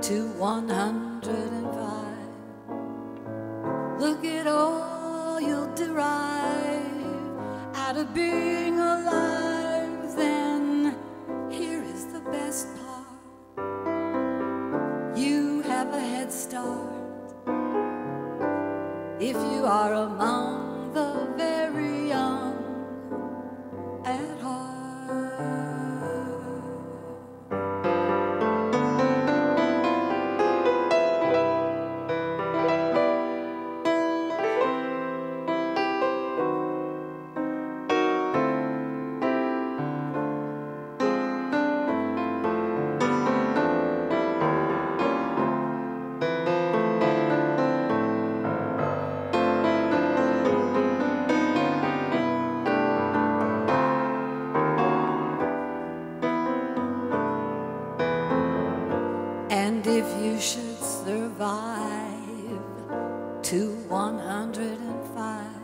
to 105, look at all you'll derive out of being alive. Then here is the best part: you have a head start if you are among the very young at heart. And if you should survive to 105,